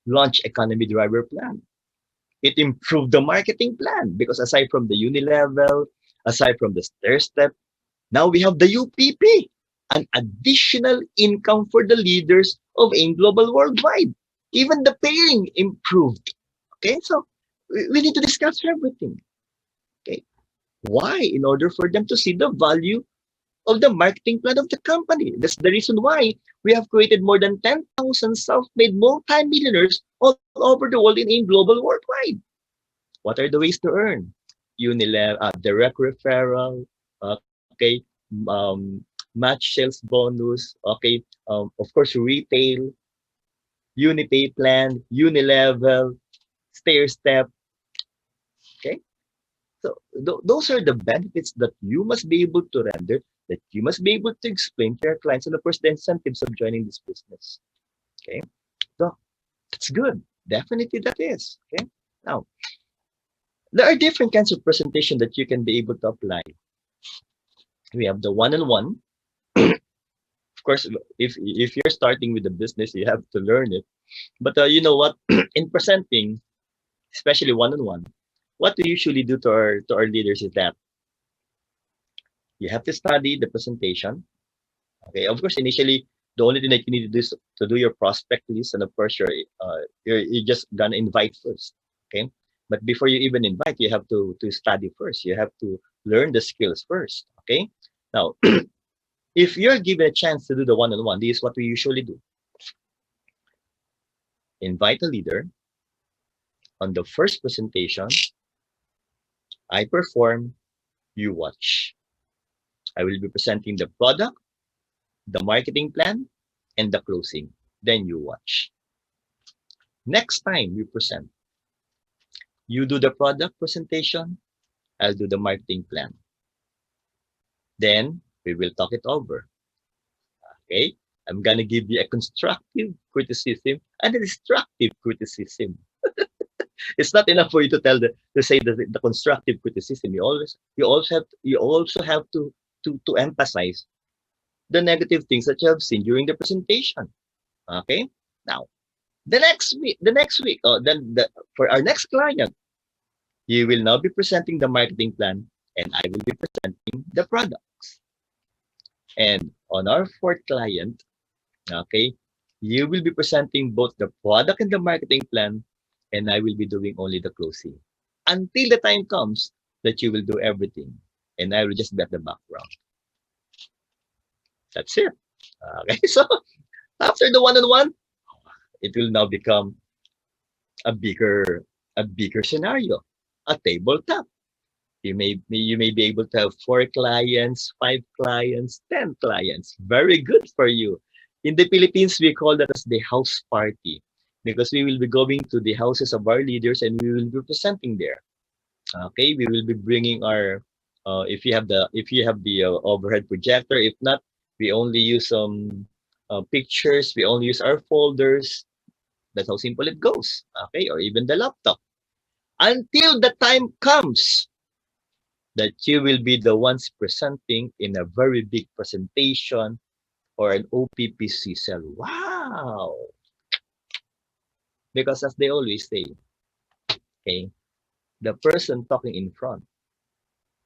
launched Economy Driver Plan. It improved the marketing plan because aside from the uni-level, aside from the stair step, now we have the UPP, an additional income for the leaders of AIM Global worldwide. Even the paying improved. Okay, so we need to discuss everything. Okay, why? In order for them to see the value of the marketing plan of the company. That's the reason why we have created more than 10,000 self-made multi-millionaires all over the world in AIM Global worldwide. What are the ways to earn? Unilever, direct referral, okay, match sales bonus, okay, of course, retail, Unipay plan, Unilevel, stair step, okay. So those are the benefits that you must be able to render, that you must be able to explain to your clients, and of course, the incentives of joining this business. Okay, so that's good. Definitely, that is okay. Now, there are different kinds of presentation that you can be able to apply. We have the one-on-one. Of course, if you're starting with the business, you have to learn it. But you know what? In presenting, especially one-on-one, what we usually do to our leaders is that you have to study the presentation. Okay, of course, initially the only thing that you need to do is to do your prospect list, and of course, you're just gonna invite first. Okay, but before you even invite, you have to study first. You have to learn the skills first. Okay, now if you're given a chance to do the one-on-one, this is what we usually do: invite a leader on the first presentation. I perform, you watch. I will be presenting the product, the marketing plan, and the closing. Then you watch. Next time we present, you do the product presentation, I'll do the marketing plan. Then we will talk it over. Okay? I'm gonna give you a constructive criticism and a destructive criticism. It's not enough for you to say the constructive criticism. You also have to emphasize the negative things that you have seen during the presentation. Okay? Now, the next week, then for our next client, you will now be presenting the marketing plan, and I will be presenting the products. And on our fourth client, okay, you will be presenting both the product and the marketing plan, and I will be doing only the closing. Until the time comes that you will do everything, and I will just be at the background. That's it. Okay, so after the one-on-one, it will now become a bigger a bigger scenario, a tabletop. You may be able to have 4 clients, 5 clients, 10 clients. Very good for you. In the Philippines, we call that as the house party, because we will be going to the houses of our leaders and we will be presenting there. Okay, we will be bringing our if you have the overhead projector. If not, we only use some pictures. We only use our folders. That's how simple it goes. Okay, or even the laptop. Until the time comes that you will be the ones presenting in a very big presentation or an OPPC cell. Wow! Because as they always say, okay, the person talking in front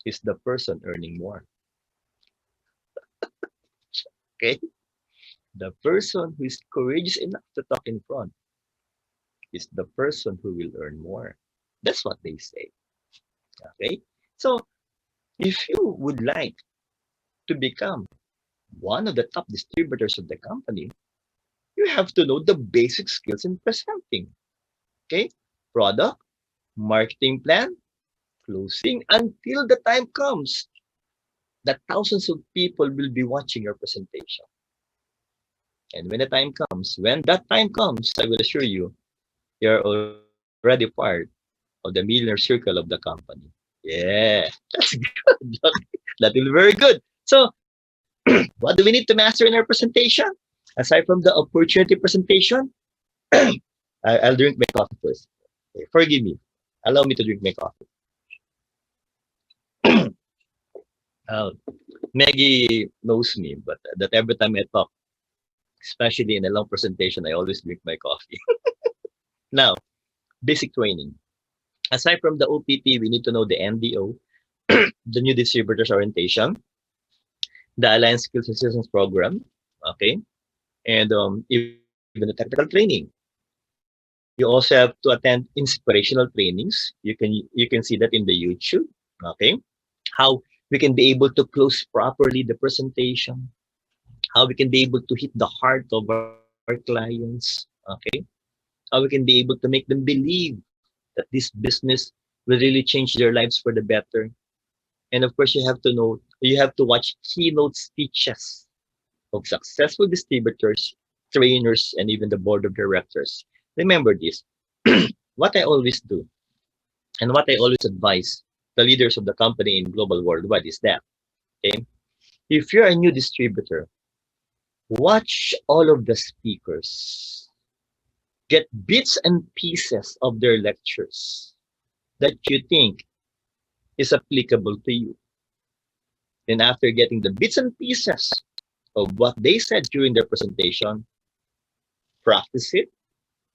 is the person earning more. Okay? The person who is courageous enough to talk in front is the person who will earn more. That's what they say. Okay? So if you would like to become one of the top distributors of the company, you have to know the basic skills in presenting. Okay? Product, marketing plan, closing, until the time comes that thousands of people will be watching your presentation. And when that time comes, I will assure you, you're already part of the millionaire circle of the company. Yeah, that's good. That will be very good. So, what do we need to master in our presentation? Aside from the opportunity presentation, I'll drink my coffee first. Okay, forgive me. Allow me to drink my coffee. Uh, Maggie knows me, but that every time I talk, especially in a long presentation, I always drink my coffee. Now, basic training. Aside from the OPP, we need to know the NDO, the new distributors orientation, the Alliance Skills Assistance Program, okay, and even the technical training. You also have to attend inspirational trainings. You can see that in the YouTube, okay, how we can be able to close properly the presentation, how we can be able to hit the heart of our clients, okay, how we can be able to make them believe that this business will really change their lives for the better. And of course, you have to watch keynote speeches of successful distributors, trainers, and even the board of directors. Remember this. What I always do and what I always advise the leaders of the company in global worldwide is that, okay, if you're a new distributor, watch all of the speakers, get bits and pieces of their lectures that you think is applicable to you. Then after getting the bits and pieces of what they said during their presentation, practice it,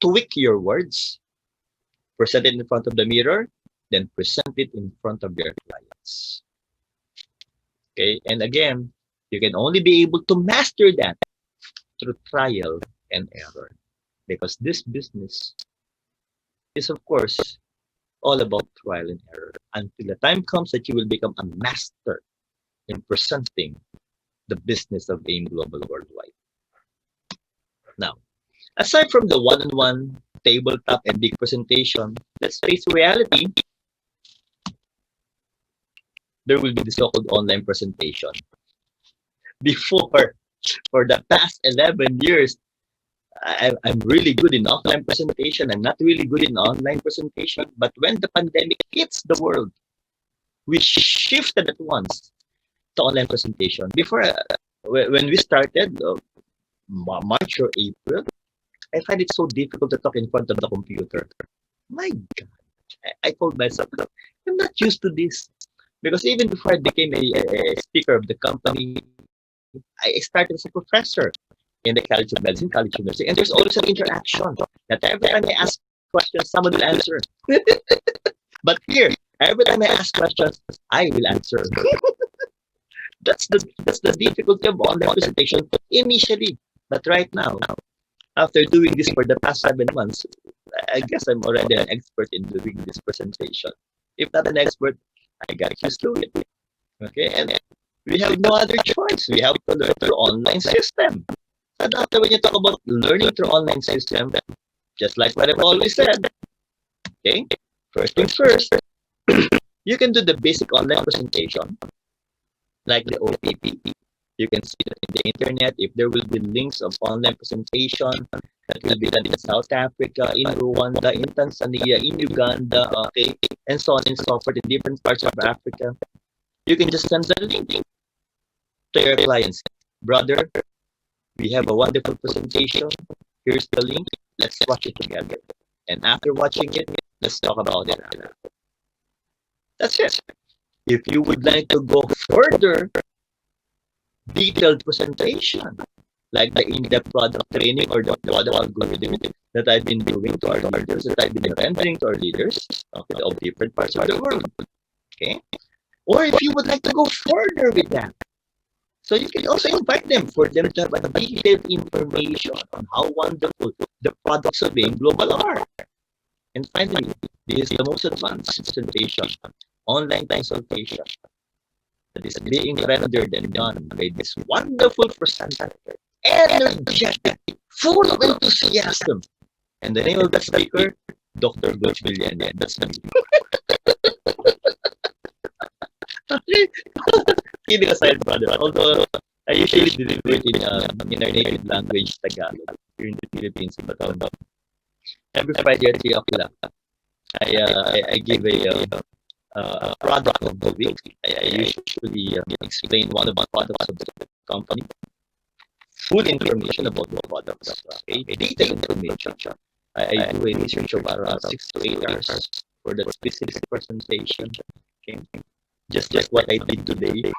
tweak your words, present it in front of the mirror, then present it in front of your clients. Okay, and again, you can only be able to master that through trial and error, because this business is, of course, all about trial and error until the time comes that you will become a master in presenting the business of Aimglobal worldwide. Now, aside from the one-on-one, tabletop, and big presentation, let's face reality, there will be the so-called online presentation. Before, for the past 11 years, I'm really good in offline presentation. I'm not really good in online presentation. But when the pandemic hits the world, we shifted at once to online presentation. Before, when we started, March or April, I find it so difficult to talk in front of the computer. My God, I told myself, look, I'm not used to this. Because even before I became a speaker of the company, I started as a professor in the College of Medicine, College of Nursing, and there's always an interaction. That every time I ask questions, someone will answer. But here, every time I ask questions, I will answer. That's the difficulty of online presentation initially. But right now, after doing this for the past 7 months, I guess I'm already an expert in doing this presentation. If not an expert, I got used to it. Okay, and we have no other choice. We have to learn through online system. And after when you talk about learning through online system, just like what I've always said, okay, first things first, you can do the basic online presentation, like the OPP. You can see that in the internet, if there will be links of online presentation that will be done in South Africa, in Rwanda, in Tanzania, in Uganda, okay, and so on and so forth in different parts of Africa, you can just send the link to your clients. Brother, we have a wonderful presentation. Here's the link. Let's watch it together. And after watching it, let's talk about it. That's it. If you would like to go further, detailed presentation, like the in-depth product training or the product algorithm that I've been doing to our leaders, that I've been rendering to our leaders, okay, of different parts of the world. Okay? Or if you would like to go further with that, so you can also invite them for them to have a detailed information on how wonderful the products of Aimglobal are. And finally, this is the most advanced presentation, online consultation, that is being rendered and done by this wonderful presenter, energetic, full of enthusiasm. And the name of the speaker, Dr. Butch Villena. That's the kidding aside, brother. Although I usually deliver it in our native language, Tagalog, here in the Philippines. But every Friday at 3 o'clock, I give a product of the week. I usually explain one of the products of the company, full information about the products, okay? Detailed information. I do a research of around 6 to 8 hours for that specific presentation. Okay? Just like what I did today.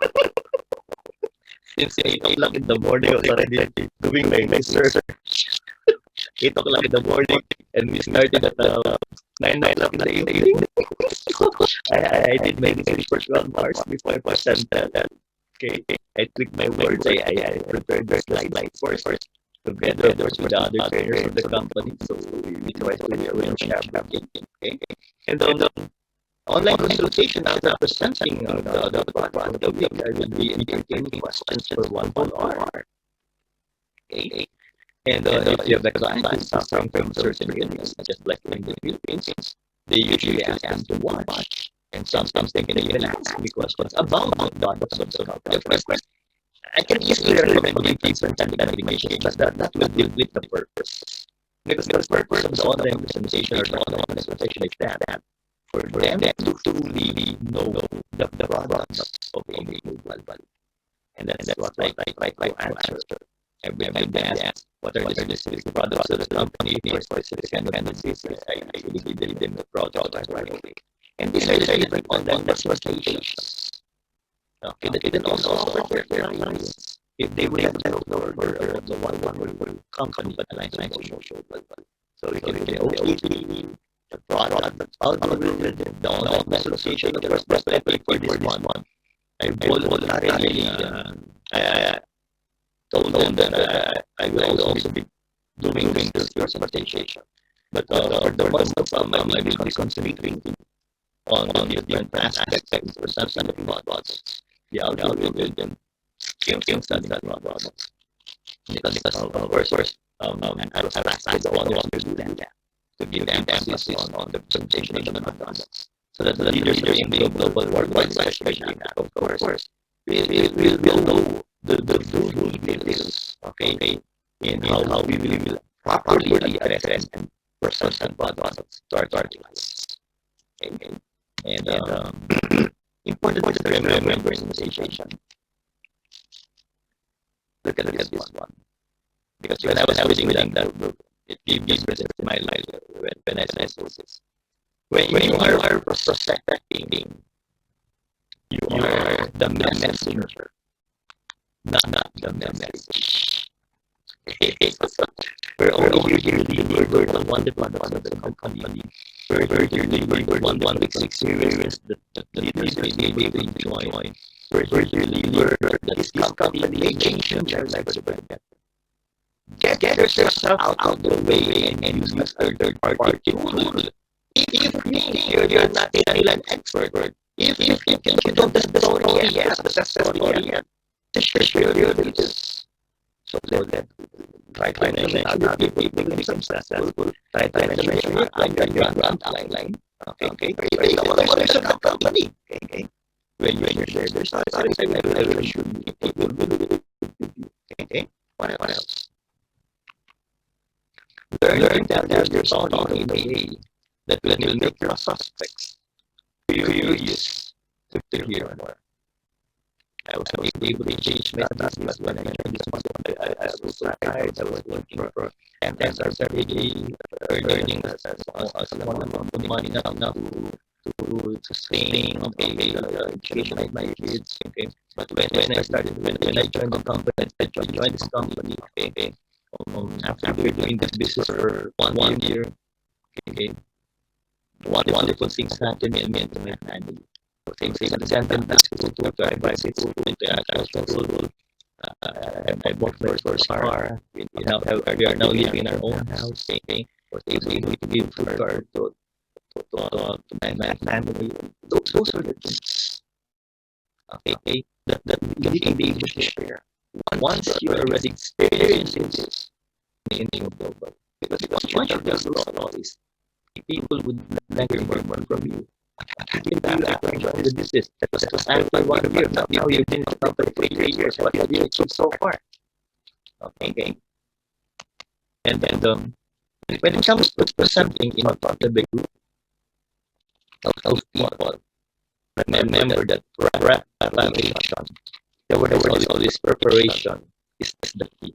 Since 8 o'clock in the morning, I was already doing my research. 8 o'clock in the morning, and we started at 9 o'clock in the evening. I did my research for 12 hours before I presented. Okay, I tweaked my words. I prepared the slides first together with the other trainers of the company. So we try to arrange everything. Okay, and online consultation after presenting the product of the week, I will be entertaining questions for 1 whole hour. Okay. And if you have a client who's suffering from certain illness, just like in the Philippines, they usually ask them to watch. And sometimes they can even ask me questions about the products of the company. Of course, I can easily recommend different kind of applications, but that will deplete the purpose. Because the purpose of the online presentation or the online presentation is that for them to truly know the products of Aimglobal. And that's what I answer. Every day ask what are the specific products of the company for specific kind of business. I really give them the product right away. And these are the different online presentations. Okay, that can also offer their clients if they would have to know or the one company but aligns with social. So we can say, okay, the product, the algorithm, the online presentation, the first perspective for this one. I voluntarily told them that I will also be doing this presentation. But for the ones to come, I will be concentrating on different aspects for some kind of products. The algorithm, things that products. Because of course, I was asked to do that, to give emphasis on the presentation of the products. So that the leaders in the global worldwide, especially of course, will know the full details, okay, in how we will properly address and present products to our clients. Okay. And important is to remember in the situation. Look at this one. Because when I was reading that book, it gave me a my life when I saw this. When you are prospecting, you are the messenger, not the message. We're only here to deliver the wonderful of the company. We're here to deliver the one experience that the leaders will be able to enjoy. We're here to deliver that this company may change your life for the better. Get yourself out of the way and use a third party tool. If you think you're not still an expert, if you don't have the story yet, the success story yet, share your details. So that try to mention other people become successful. Try to mention it on your outline. Okay. It's the owners of the company. Okay. When you share their stories, I will assure you it will be. Okay. What else? Learn to tell your story in a way that will make your suspects curious to hear more. I was able to change my business when I joined this one. I was surprised. I was looking for and strategy, learning as one amount of money not enough to sustain education of my kids. Okay, but when I joined the company, I joined this company. Okay, after doing this business for one year, okay, wonderful things happened to me and to my family. Things that sent them back to advice school, into actual school. I bought my first car. We are now living in our own house. Okay, was able to give food car to my family. Those are the things. Okay, that we can be able to share. Once you already experiencing this in global, because once you just all this, people would like to learn more from you. What happened to you after joining the business? That was after 1 year. Now you've been in the company for 3 years. What have you achieved so far? Okay. And then when it comes to presenting in front of the group of people, remember that preparation, there was always preparation is the key.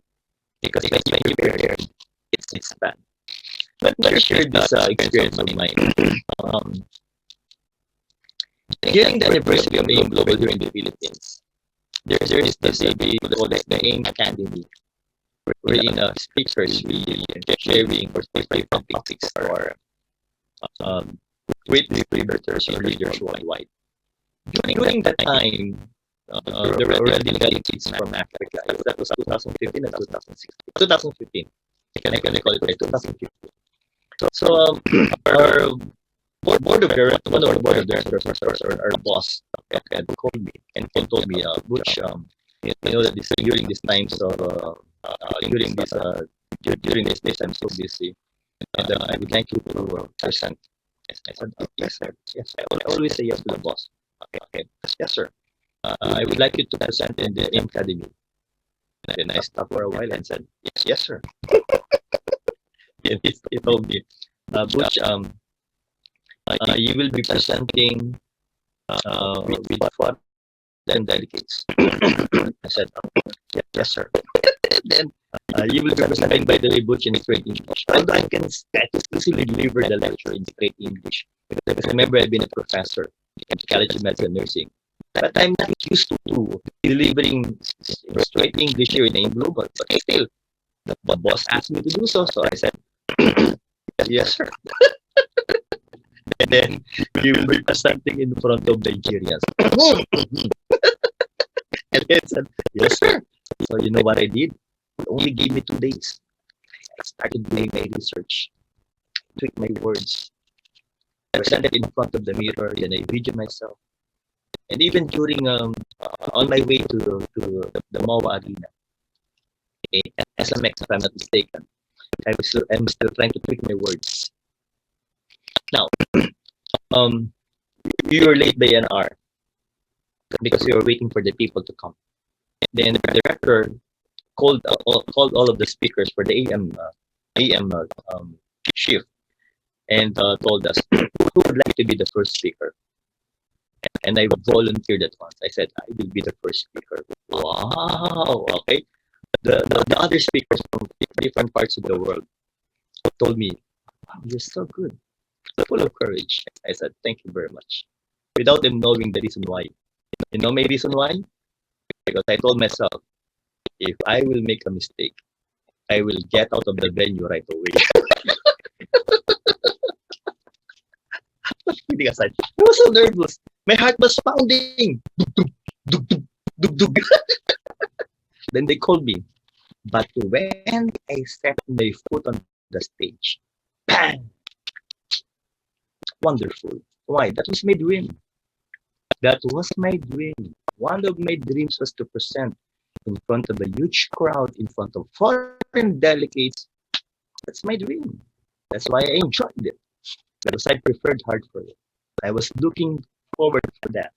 Because when you prepare, it's bad. Let me share this experience of mine. During the anniversary of Aimglobal here in the Philippines, there is this we call it the Aim Academy, wherein speakers will be sharing or different topics or with distributors or leaders worldwide. During that time, there were already kids from Africa. That was 2015 and 2016. 2015. I can recall it right, 2015. So our board of directors, one of the board of directors, our boss, called me and told me, Butch, you know that during these times of during this days I'm so busy, and I would like you to present I said, oh, yes, sir. Yes, I always say yes to the boss. Okay, okay. Yes, sir. I would like you to present in the academy. Then I stopped for a while and said, yes, yes, sir. And he told me, Butch, you will be presenting with foreign delegates. I said, yes, yes, sir. Then you will be presenting, by the way, Butch, in straight English. Although I can exclusively deliver the lecture in straight English. Because remember, I've been a professor in College of Medicine and Nursing. But I'm not used to delivering straight English here in Aimglobal. But still, the boss asked me to do so. So I said, yes, sir. And then you will be presenting in front of Nigerians. And then said, yes, sir. So you know what I did? It only gave me 2 days. I started doing my research, tweak my words, presented in front of the mirror, then I video myself. And even during on my way to the MOA arena, okay, SMX, if I'm not mistaken, I'm still trying to tweak my words. Now, we were late by an hour because we were waiting for the people to come. Then the director called all of the speakers for the AM shift and told us who would like to be the first speaker. And I volunteered at once. I said, I will be the first speaker. Wow. Okay. The other speakers from different parts of the world told me, wow, you're so good. Full of courage. I said, thank you very much. Without them knowing the reason why. You know my reason why? Because I told myself, if I will make a mistake, I will get out of the venue right away. Kidding aside, I was so nervous. My heart was pounding. Dug, dug, dug, dug. Then they called me. But when I set my foot on the stage, bang! Wonderful. Why? That was my dream. That was my dream. One of my dreams was to present in front of a huge crowd, in front of foreign delegates. That's my dream. That's why I enjoyed it. Because I preferred hard for it. I was looking forward for that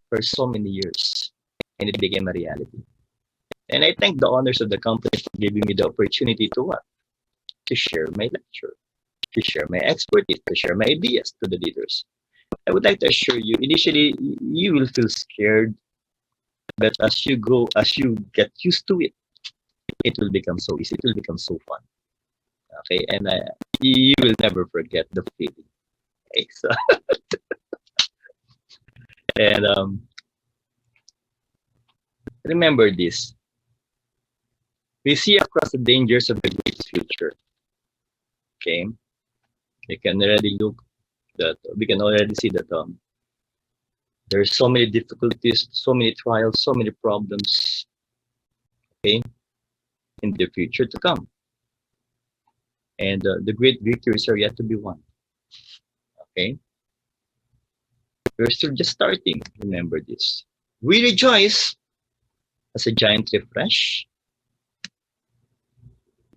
for so many years. And it became a reality. And I thank the owners of the company for giving me the opportunity to what? To share my lecture, to share my expertise, to share my ideas to the leaders. I would like to assure you, initially, you will feel scared, but as you go, as you get used to it, it will become so easy, it will become so fun. Okay, and you will never forget the feeling. Okay, so, and remember this. We see across the dangers of the great future. Okay, we can already look that we can already see that there are so many difficulties, so many trials, so many problems. Okay, in the future to come, and the great victories are yet to be won. Okay, we're still just starting. Remember this. We rejoice as a giant refresh,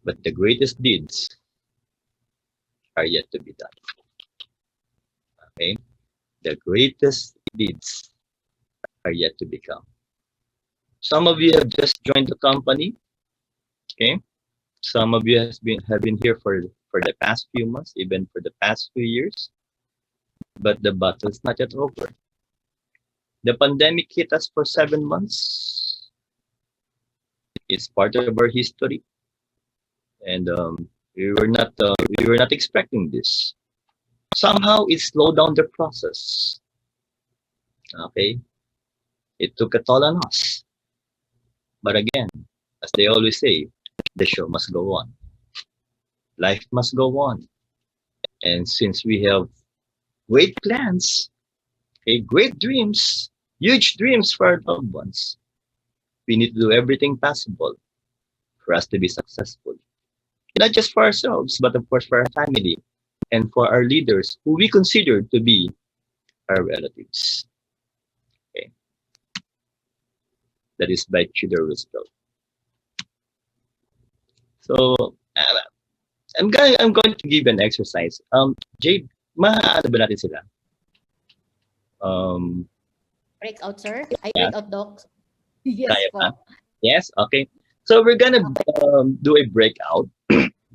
but the greatest deeds are yet to be done. Okay, the greatest deeds are yet to become. Some of you have just joined the company. Okay, some of you have been here for the past few months, even for the past few years. But the battle is not yet over. The pandemic hit us for 7 months. It's part of our history, and we were not expecting this. Somehow, it slowed down the process. Okay, it took a toll on us. But again, as they always say, the show must go on. Life must go on. And since we have great plans, okay, great dreams, huge dreams for our loved ones, we need to do everything possible for us to be successful. Not just for ourselves, but of course for our family and for our leaders who we consider to be our relatives. Okay. That is by Tudor Roosevelt. So I'm going to give an exercise. Jade, Ano ba natin sila? Um, Breakout, sir? Ay, yeah, breakout docs? Yes kaya ba? po. Yes, okay. So we're gonna Okay. do a breakout,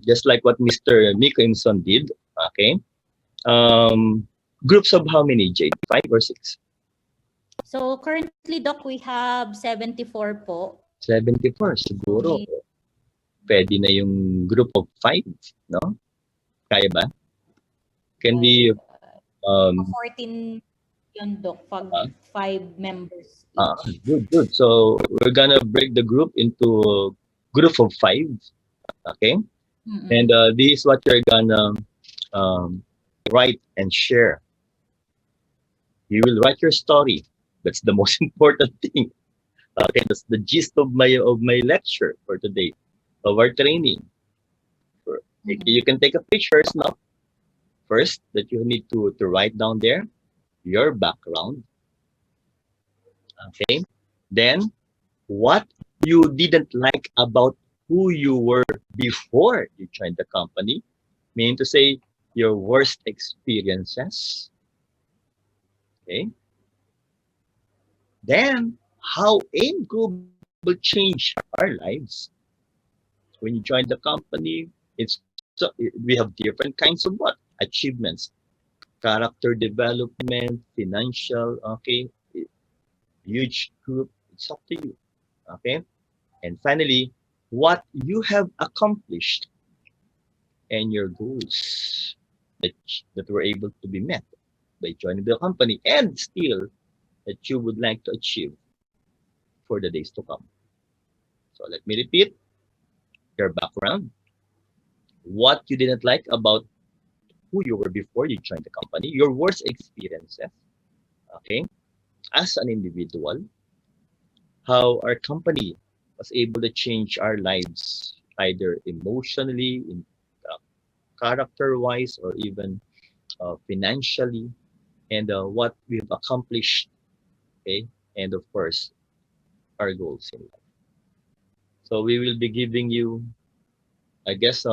just like what Mr. Miko Imson did. Okay. Um, Groups of how many, Jade? 5 or 6? So currently, Doc, we have 74 po. 74 So siguro. may Pwede na yung group of 5, no? Kaya ba? Can we, uh, um, 14 yun, Doc, pag uh, 5 members each. good, good. So we're gonna break the group into a group of 5, okay? And Mm-mm. this is what you're gonna um, write and share. You will write your story. That's the most important thing. Okay, that's the gist of my lecture for today, of our training. Mm-mm. You can take a pictures now. First, that you need to write down there your background. Okay, then what you didn't like about who you were before you joined the company, meaning to say your worst experiences. Okay, then how AIM Global changed our lives when you joined the company. We have different kinds of what achievements, character development, financial. Okay, huge group. It's up to you. Okay, and finally, what you have accomplished and your goals that that were able to be met by joining the company, and still that you would like to achieve for the days to come. So let me repeat your background, what you didn't like about who you were before you joined the company, your worst experiences, okay, as an individual, how our company was able to change our lives, either emotionally, in uh, character-wise, or even financially, and what we've accomplished, okay, and of course, our goals in life. So we will be giving you, I guess,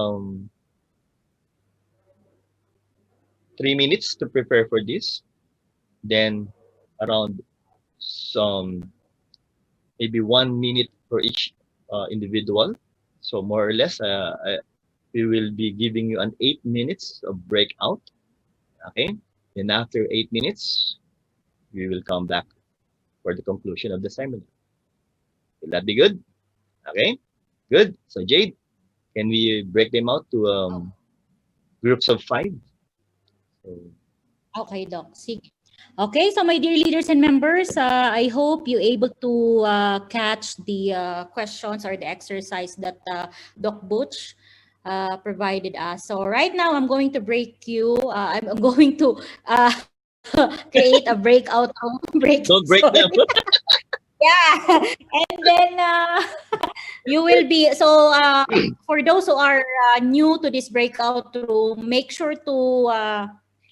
3 minutes to prepare for this. Then around some maybe 1 minute for each individual. So more or less, we will be giving you an 8 minutes of breakout. Okay. Then after 8 minutes, we will come back for the conclusion of the seminar. Will that be good? Okay. Good. So Jade, can we break them out to Oh, groups of 5? So, okay, Doc. Sige. Okay, so my dear leaders and members, I hope you able to catch the questions or the exercise that Doc Butch provided us. So right now, I'm going to break you. I'm going to create a breakout break. don't Sorry. break them. Yeah, and then you will be so for those who are new to this breakout room, make sure to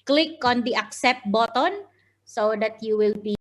click on the accept button so that you will be